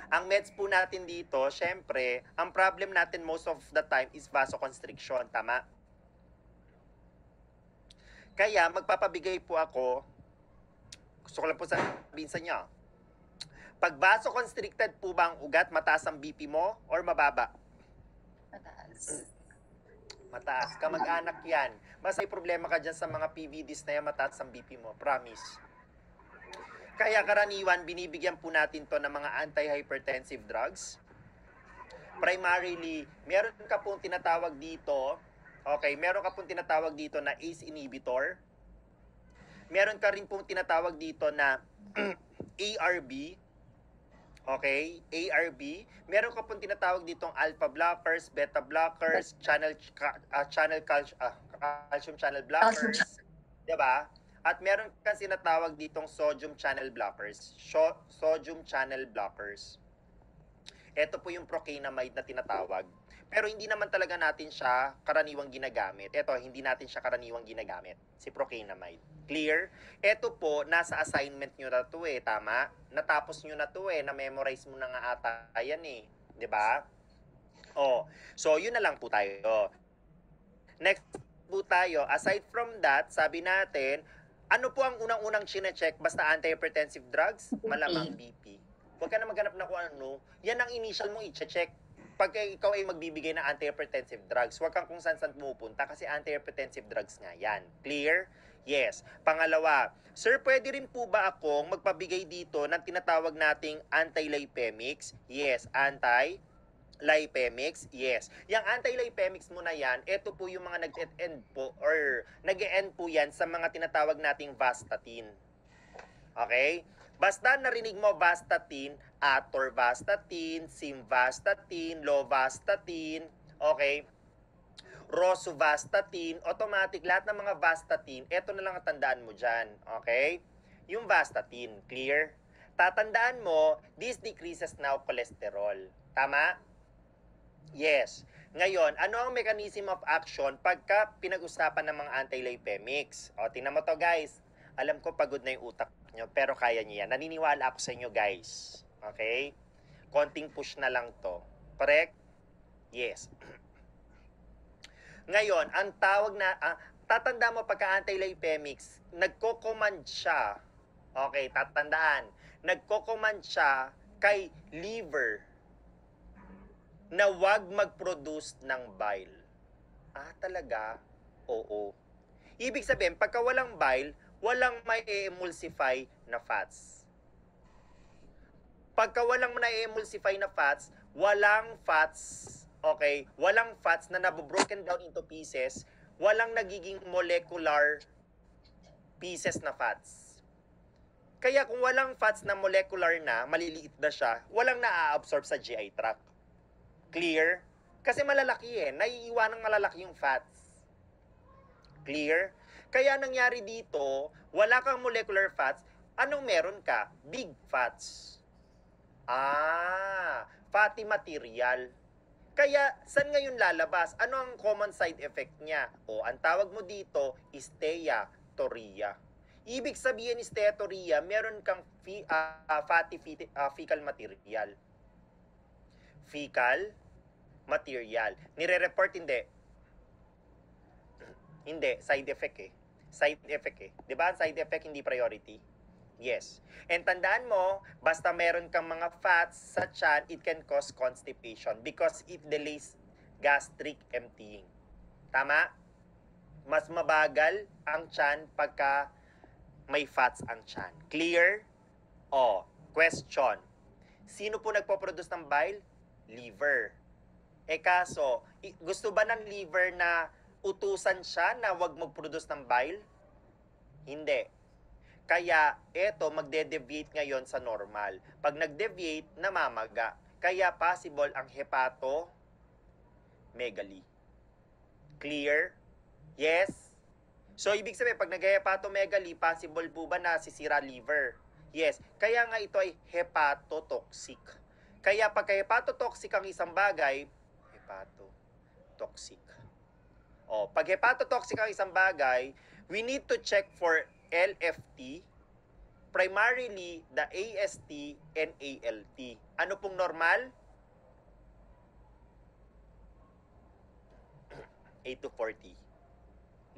Ang meds po natin dito, syempre, ang problem natin most of the time is vasoconstriction. Tama? Kaya, magpapabigay po ako, gusto ko lang po sabihin sa inyo, pag vasoconstricted po ba ang ugat, mataas ang BP mo or mababa? Mataas. Mataas. Kamag-anak yan. Mas may problema ka dyan sa mga PVDs na yan, mataas ang BP mo. Promise. Kaya karaniwan, binibigyan po natin to ng mga anti-hypertensive drugs. Primarily, meron ka pong tinatawag dito, meron ka pong tinatawag dito na ACE inhibitor. meron ka rin pong tinatawag dito na ARB. Okay? ARB. Meron ka pong tinatawag ditong alpha blockers, beta blockers, calcium channel blockers. 'Di ba? At meron kang sinatawag ditong sodium channel blockers. Sodium channel blockers. Ito po yung procainamide na tinatawag. Pero hindi naman talaga natin siya karaniwang ginagamit. Ito, hindi natin siya karaniwang ginagamit. Si procainamide. Clear? Ito po, nasa assignment nyo na to eh. Tama? Natapos nyo na to eh. Na-memorize mo na nga ata yan eh. 'Di ba? Oh, so yun na lang po tayo. Next po tayo. Aside from that, sabi natin, ano po ang unang-unang chine-check basta antihypertensive drugs? Malamang BP. Huwag ka na maghanap na kung ano. Yan ang initial mong i-check. Pag ikaw ay magbibigay ng antihypertensive drugs, huwag kang kung saan-saan pumupunta kasi antihypertensive drugs nga yan. Clear? Yes. Pangalawa, sir, pwede rin po ba akong magpabigay dito ng tinatawag nating anti-lipemics? Yes, anti-lipemics? Yes. Yung anti-lipemics mo na yan, ito po yung mga nag-end po or nag-end po yan sa mga tinatawag nating vastatin. Okay? Basta narinig mo vastatin, atorvastatin, simvastatin, lovastatin, okay? Rosuvastatin, automatic, lahat ng mga vastatin, eto na lang ang tandaan mo dyan, okay? Yung vastatin, clear? Tatandaan mo, this decreases now cholesterol. Tama? Yes. Ngayon, ano ang mechanism of action pagka pinag-usapan ng mga anti-lipemics? O, tingnan mo to guys. Alam ko pagod na yung utak nyo, pero kaya nyo yan. Naniniwala ako sa inyo guys. Okay? Konting push na lang to. Correct? Yes. Ngayon, ang tawag na, tatanda mo pagka anti-lipemics, nagko-command siya. Okay, tatandaan. Nagko-command siya kay liver na wag mag-produce ng bile. Talaga? Oo. Ibig sabihin, pagka walang bile, walang may emulsify na fats. Pagka walang na-emulsify na fats, walang fats, okay? Walang fats na nabobroken down into pieces, walang nagiging molecular pieces na fats. Kaya kung walang fats na molecular na, maliliit na siya, walang na-absorb sa GI tract. Clear? Kasi malalaki eh. Naiiwanang malalaki yung fats. Clear? Kaya nangyari dito, wala kang molecular fats, anong meron ka? Big fats. Fatty material. Kaya, saan ngayon lalabas? Ano ang common side effect niya? Ang tawag mo dito, steatoria. Ibig sabihin ni steatoria, meron kang fatty fecal material. Fecal material. Nire-report hindi. Hindi, side effect eh. Side effect eh. 'Di ba? Side effect hindi priority. Yes. And tandaan mo, basta meron kang mga fats sa tiyan, it can cause constipation because it delays gastric emptying. Tama? Mas mabagal ang tiyan pagka may fats ang tiyan. Clear? Question. Sino po nagpo-produce ng bile? Liver. Kaso, gusto ba ng liver na utusan siya na wag mag-produce ng bile? Hindi. Kaya, eto, magde-deviate ngayon sa normal. Pag nag-deviate, namamaga. Kaya possible ang hepatomegaly. Clear? Yes? So, ibig sabihin, pag nag-hepatomegaly, possible po ba na sisira liver? Yes. Kaya nga ito ay hepatotoxic. Kaya pagka hepatotoxic ang isang bagay, hepatotoxic. Pag hepatotoxic ang isang bagay, we need to check for LFT, primarily the AST and ALT. Ano pong normal? 8 to 40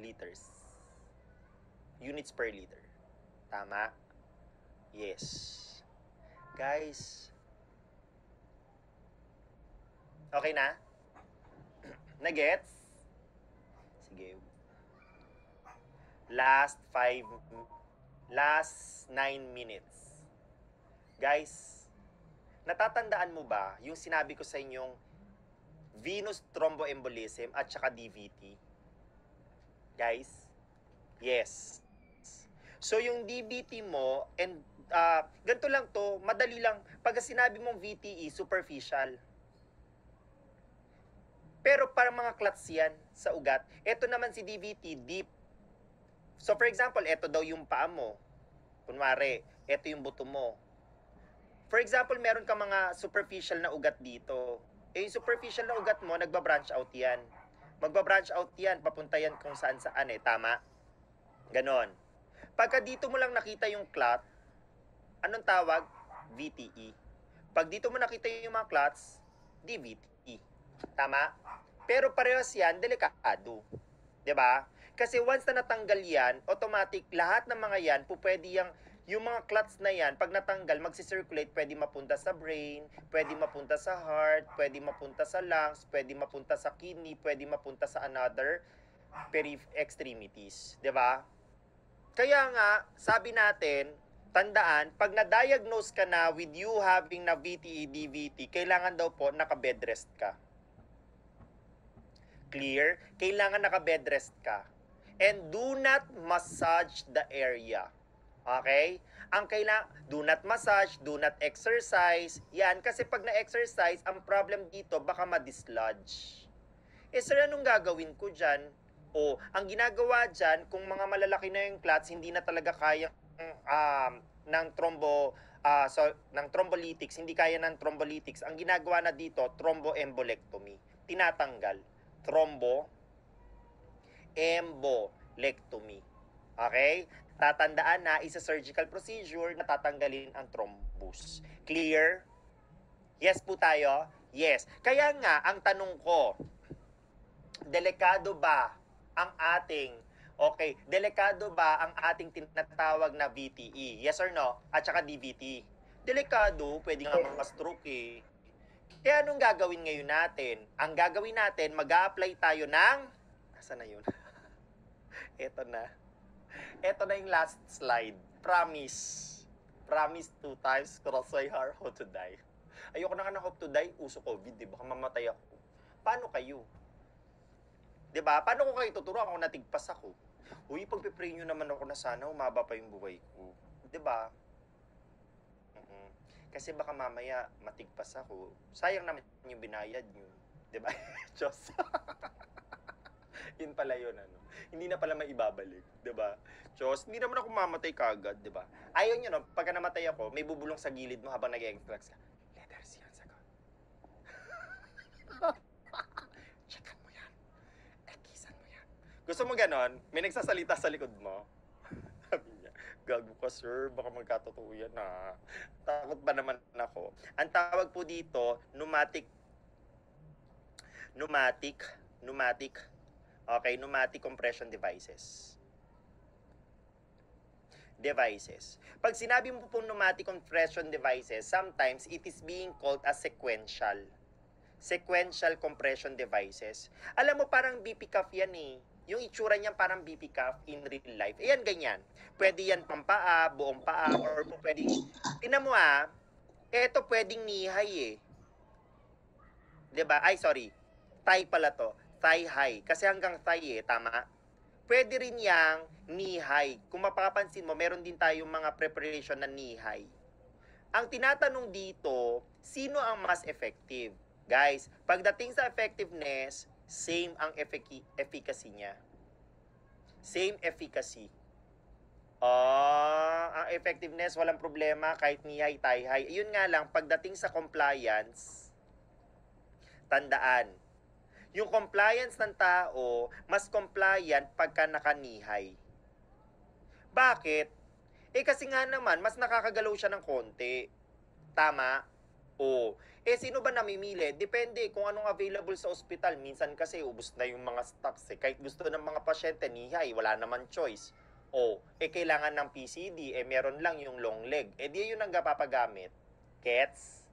liters. Units per liter. Tama? Yes. Guys, okay na? Nagets? Sige. Last 9 minutes. Guys, natatandaan mo ba yung sinabi ko sa inyong venous thromboembolism at saka DVT? Guys? Yes. So yung DVT mo, and ganito lang to, madali lang. Pag sinabi mong VTE, superficial. Pero para mga clots yan sa ugat. Ito naman si DVT, deep. So for example, ito daw yung paa mo. Kunwari, ito yung buto mo. For example, meron ka mga superficial na ugat dito. Yung superficial na ugat mo, nagba-branch out yan. Magba-branch out yan, papunta yan kung saan-saan tama? Ganon. Pagka dito mo lang nakita yung clot, anong tawag? VTE. Pag dito mo nakita yung mga clots, DVT. Tama? Pero parehas yan, delikado. 'Di ba? Kasi once na natanggal yan, automatic, lahat ng mga yan, pwede yung mga clots na yan, pag natanggal, magsisirculate, pwede mapunta sa brain, pwede mapunta sa heart, pwede mapunta sa lungs, pwede mapunta sa kidney, pwede mapunta sa another extremities. 'Di ba? Kaya nga, sabi natin, tandaan, pag na-diagnose ka na with you having na VTE, DVT, kailangan daw po naka-bed rest ka. Clear? Kailangan naka-bed rest ka. And do not massage the area. Okay? Ang do not massage, do not exercise. Yan, kasi pag na-exercise, ang problem dito, baka ma-dislodge. Sir, anong gagawin ko dyan? Ang ginagawa dyan, kung mga malalaki na yung clots, hindi na talaga kaya ng thrombolytics, hindi kaya ng thrombolytics. Ang ginagawa na dito, thromboembolectomy. Tinatanggal. Thromboembolectomy. Okay? Tatandaan na isa surgical procedure na tatanggalin ang thrombus. Clear? Yes po tayo? Yes. Kaya nga, ang tanong ko, delikado ba ang ating delikado ba ang ating tinatawag na VTE? Yes or no? At saka DVT. Delikado, pwede nga ma-stroke Kaya anong gagawin ngayon natin? Ang gagawin natin, mag-a-apply tayo ng... Nasaan na yun? Ito na. Ito na yung last slide. Promise. Promise 2 times, cross my heart, hope to die. Ayoko na nga na hope to die, uso COVID, di ba? Baka mamatay ako. Paano kayo? Di ba? Paano ko kayo tuturuan kung natigpas ako? Uy, pagpipray nyo naman ako na sana umaba pa yung buhay ko. Di ba? Kasi baka mamaya matigpas ako. Sayang naman yung binayad nyo. Diba? Diyos. Yun pala yun, Hindi na pala maibabalik. Diba? Diyos, hindi naman ako mamatay kagad, diba? Ayaw nyo, pagka namatay ako, may bubulong sa gilid mo habang nag-extract ka. Letters yan, sagot. Checkan mo yan. Ekisan mo yan. Gusto mo ganon? May nagsasalita sa likod mo. Gago ka, sir. Baka magkatotoo yan, Takot ba naman ako? Ang tawag po dito, pneumatic. Okay, pneumatic compression devices. Pag sinabi mo po pneumatic compression devices, sometimes it is being called as sequential compression devices. Alam mo, parang BP cuff yan Yung itsura niyan parang BP cuff in real life. Ayan, ganyan. Pwede yan pampaa, buong paa, or pwedeng, tinan mo eto pwedeng knee-high Diba? Ay, sorry. Thigh pala to. Thigh high. Kasi hanggang thigh tama? Pwede rin yang knee-high. Kung mapapansin mo, meron din tayong mga preparation na knee-high. Ang tinatanong dito, sino ang mas effective? Guys, pagdating sa effectiveness, same ang efficacy niya. Same efficacy. Ang effectiveness, walang problema kahit knee-high, thigh-high. Yun nga lang, pagdating sa compliance, tandaan, yung compliance ng tao, mas compliant pagka naka-knee-high. Bakit? Kasi nga naman, mas nakakagalaw siya ng konti. Tama? Sino ba namimili? Depende kung anong available sa ospital. Minsan kasi ubos na yung mga stocks Kahit gusto ng mga pasyente, knee-high, wala naman choice. Kailangan ng PCD, meron lang yung long leg. Di yun ang papagamit. Gets?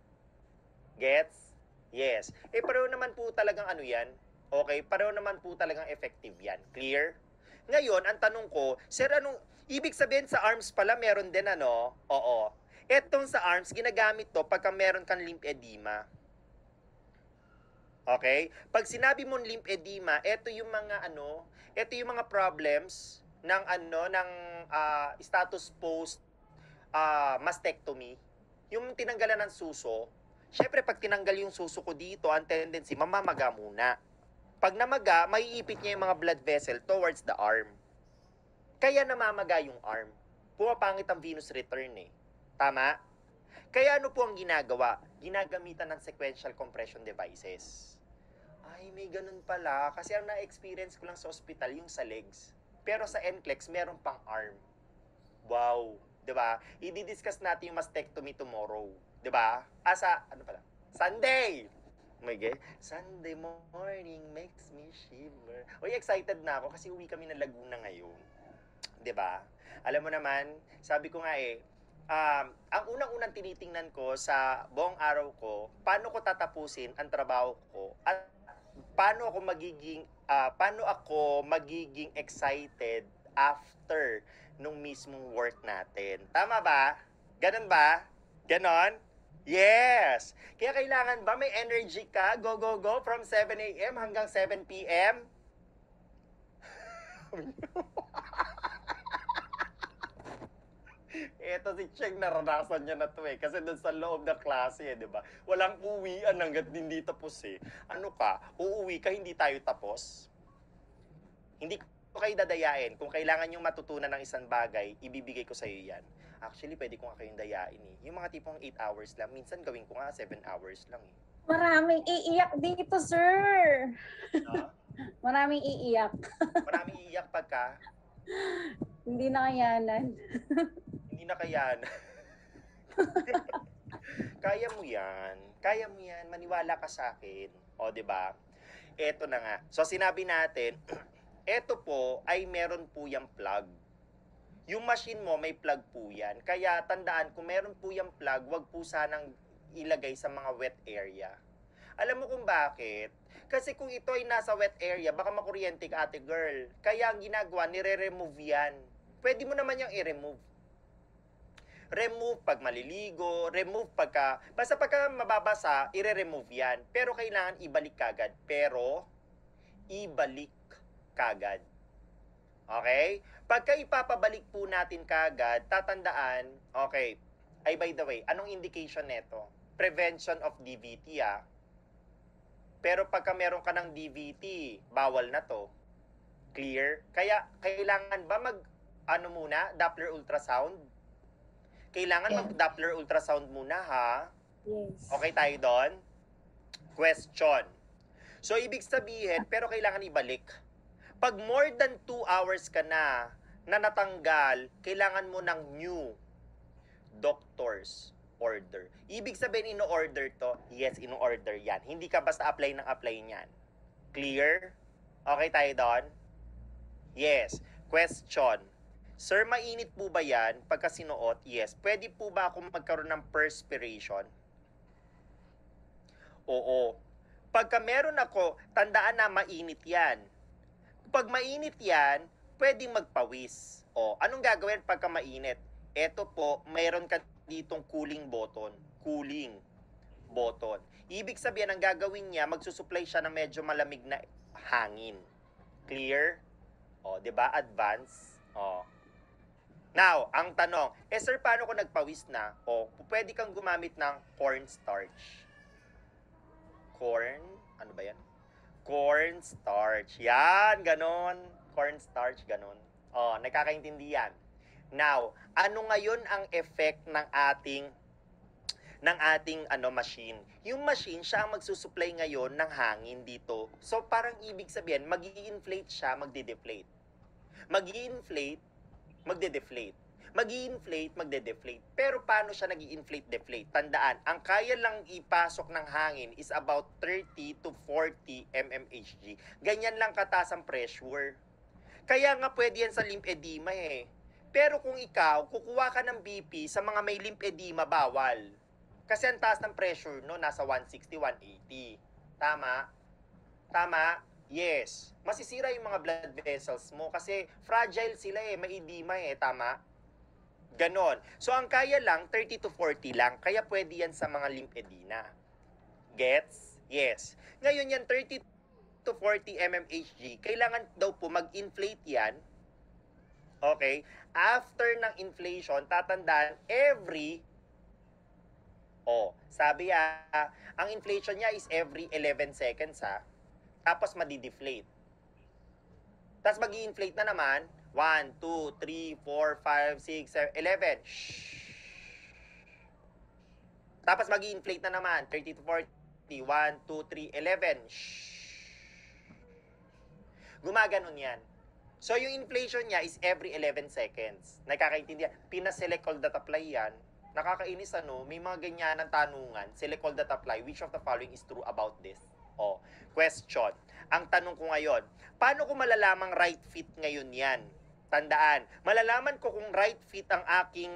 Yes. Pareho naman po talagang yan. Okay? Pareho naman po talagang effective yan. Clear? Ngayon, ang tanong ko, sir, anong ibig sabihin sa arms pala meron din Oo. Etong sa arms, ginagamit to pagka meron kang lymphedema. Okay? Pag sinabi mong lymphedema, ito yung mga problems status post mastectomy, yung tinanggalan ng suso. Syempre, pag tinanggal yung suso ko dito, ang tendency, mamamaga muna. Pag namaga, maiipit niya yung mga blood vessel towards the arm. Kaya namamaga yung arm. Pumapangit ang venous return eh. Tama? Kaya ano po ang ginagawa? Ginagamitan ng sequential compression devices. Ay, may ganun pala. Kasi ang na-experience ko lang sa ospital, yung sa legs. Pero sa NCLEX, meron pang arm. Wow. 'Di ba? I-discuss natin yung mastectomy tomorrow. 'Di ba? Sunday! My God. Sunday morning makes me shiver. Uy, excited na ako kasi uwi kami ng Laguna ngayon. 'Di ba? Alam mo naman, sabi ko nga ang unang-unang tinitingnan ko sa buong araw ko, paano ko tatapusin ang trabaho ko at paano ako magiging excited after nung mismong work natin. Tama ba? Ganon ba? Ganon? Yes! Kaya kailangan ba may energy ka? Go, go, go from 7 a.m. hanggang 7 p.m.? Eto si Cheng, naranasan niya na to eh. Kasi doon sa loob ng klase di ba? Walang uwian hanggat hindi tapos eh. Ano ka? Uuwi ka, hindi tayo tapos? Hindi ko kayo dadayain. Kung kailangan yung matutunan ng isang bagay, ibibigay ko sa iyo yan. Actually, pwede ko nga kayong dayain eh. Yung mga tipong 8 hours lang, minsan gawin ko nga 7 hours lang eh. Maraming iiyak dito, sir. Maraming iiyak. Maraming iiyak pagka Hindi na kayanan. hindi na kayan. Kaya mo yan. Kaya mo yan. Maniwala ka sa akin. O, di ba? Eto na nga. So, sinabi natin, eto po ay meron po yung plug. Yung machine mo, may plug po yan. Kaya tandaan, kung meron po yung plug, wag po sanang ilagay sa mga wet area. Alam mo kung bakit? Kasi kung ito ay nasa wet area, baka makuryente ka, ate girl. Kaya ang ginagawa, nire-remove yan. Pwede mo naman yung i-remove. Remove pag maliligo, remove basta pagka mababasa, i-remove yan. Pero kailangan ibalik kagad. Ibalik kagad. Okay? Pagka ipapabalik po natin kagad, tatandaan, okay, ay by the way, anong indication neto? Prevention of DVT Pero pagka meron ka ng DVT, bawal na to. Clear? Kaya kailangan ba Doppler ultrasound? Kailangan mag-Doppler ultrasound muna ha. Yes. Okay tayo doon? Question. So, ibig sabihin, pero kailangan ibalik. Pag more than 2 hours ka na natanggal, kailangan mo ng new doctor's order. Ibig sabihin, ino-order to? Yes, ino-order yan. Hindi ka basta apply ng apply niyan. Clear? Okay tayo doon? Yes. Question. Sir, mainit po ba yan pagka sinuot? Yes. Pwede po ba akong magkaroon ng perspiration? Oo. Pagka meron ako, tandaan na mainit yan. Pag mainit yan, pwedeng magpawis. O, anong gagawin pagka mainit? Eto po, mayroon ka ditong cooling button. Cooling button. Ibig sabihin, ang gagawin niya, magsusupply siya ng medyo malamig na hangin. Clear? O, 'di ba? Advance. O. Now, ang tanong, sir, paano kung nagpawis na? O, pwede kang gumamit ng cornstarch. Ano ba yan? Cornstarch. Yan, ganon. Cornstarch, ganon. O, nakakaintindi yan. Now, ano ngayon ang effect ng ating machine? Yung machine, siya ang magsusupply ngayon ng hangin dito. So, parang ibig sabihin, mag-i-inflate siya, magde-deflate. Mag-i-inflate, magde-deflate. Mag-i-inflate, magde-deflate. Pero paano siya nag-i-inflate-deflate? Tandaan, ang kaya lang ipasok ng hangin is about 30 to 40 mmHg. Ganyan lang kataas ang pressure. Kaya nga pwede yan sa lymphedema eh. Pero kung ikaw, kukuha ka ng BP sa mga may lymphedema, bawal. Kasi ang taas ng pressure no, nasa 160, 180. Tama? Tama? Yes. Masisira yung mga blood vessels mo kasi fragile sila eh, may edema eh, tama? Ganon. So, ang kaya lang, 30 to 40 lang, kaya pwede yan sa mga lymphedema. Gets? Yes. Ngayon yan, 30 to 40 mmHg, kailangan daw po mag-inflate yan Okay? After ng inflation, tatandaan sabi ang inflation niya is every 11 seconds tapos madi-deflate. Tapos magi-inflate na naman, 1, 2, 3, 4, 5, 6, 7, 11. Tapos magi-inflate na naman, 30 to 40, 1, 2, 3, 11. Gumaganon yan. So, yung inflation niya is every 11 seconds. Nakakaintindihan. Pina-select all that apply yan. Nakakainis may mga ganyan ng tanungan. Select all that apply. Which of the following is true about this? Question. Ang tanong ko ngayon, paano ko malalamang right fit ngayon yan? Tandaan, malalaman ko kung right fit ang aking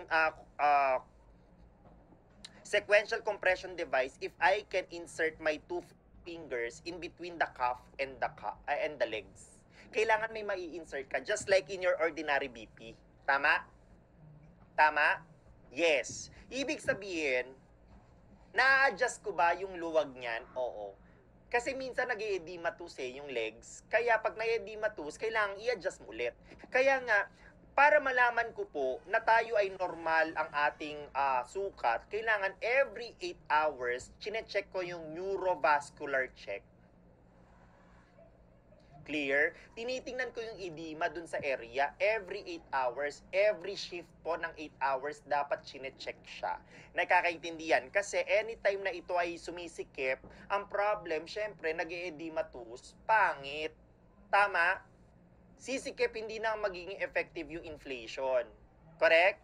sequential compression device if I can insert my 2 fingers in between the cuff and the legs. Kailangan may mai-insert ka, just like in your ordinary BP. Tama? Tama? Yes. Ibig sabihin, na-adjust ko ba yung luwag niyan? Oo. Kasi minsan nag-i-edematus yung legs. Kaya pag na-edematus, kailangan i-adjust mo ulit. Kaya nga, para malaman ko po na tayo ay normal ang ating sukat, kailangan every 8 hours, chine-check ko yung neurovascular check. Clear? Tinitingnan ko yung edema dun sa area every 8 hours. Every shift po ng 8 hours dapat chine-check siya. Nakakaintindihan? Kasi anytime na ito ay sumisikip, ang problem, syempre, nag-e-edematus, pangit. Tama? Sisikip, hindi na magiging effective yung inflation. Correct?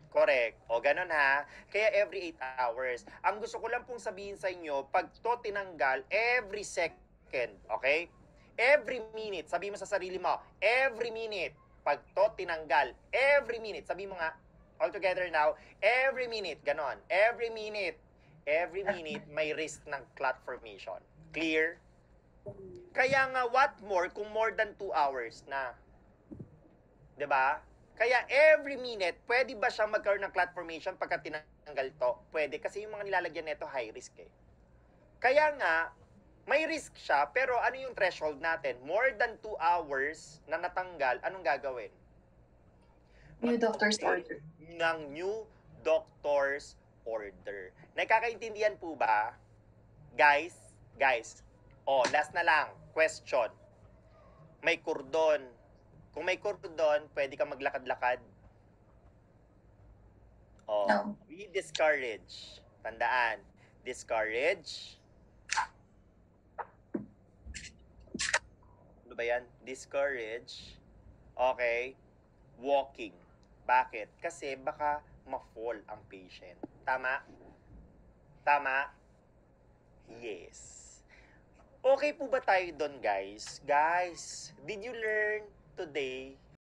Correct. O, ganun ha. Kaya every 8 hours. Ang gusto ko lang pong sabihin sa inyo, pag to tinanggal, every second, okay? Every minute, sabi mo sa sarili mo, every minute, pag to tinanggal, every minute, sabi mo nga, all together now, every minute, ganon, every minute, may risk ng clot formation. Clear? Kaya nga, what more kung more than 2 hours na? 'Di ba? Kaya every minute, pwede ba siyang magkaroon ng clot formation pagka tinanggal to? Pwede, kasi yung mga nilalagyan nito high risk Kaya nga, may risk siya, pero ano yung threshold natin? More than 2 hours na natanggal, anong gagawin? New doctor's order. Ng new doctor's order. Nakakaintindihan po ba? Guys, last na lang, question. May kordon. Kung may kordon, pwede ka maglakad-lakad. No. We discourage. Tandaan, discourage. Ano ba yan? Discourage. Okay. Walking. Bakit? Kasi baka ma-fall ang patient. Tama? Tama? Yes. Okay po ba tayo doon, guys? Guys, did you learn today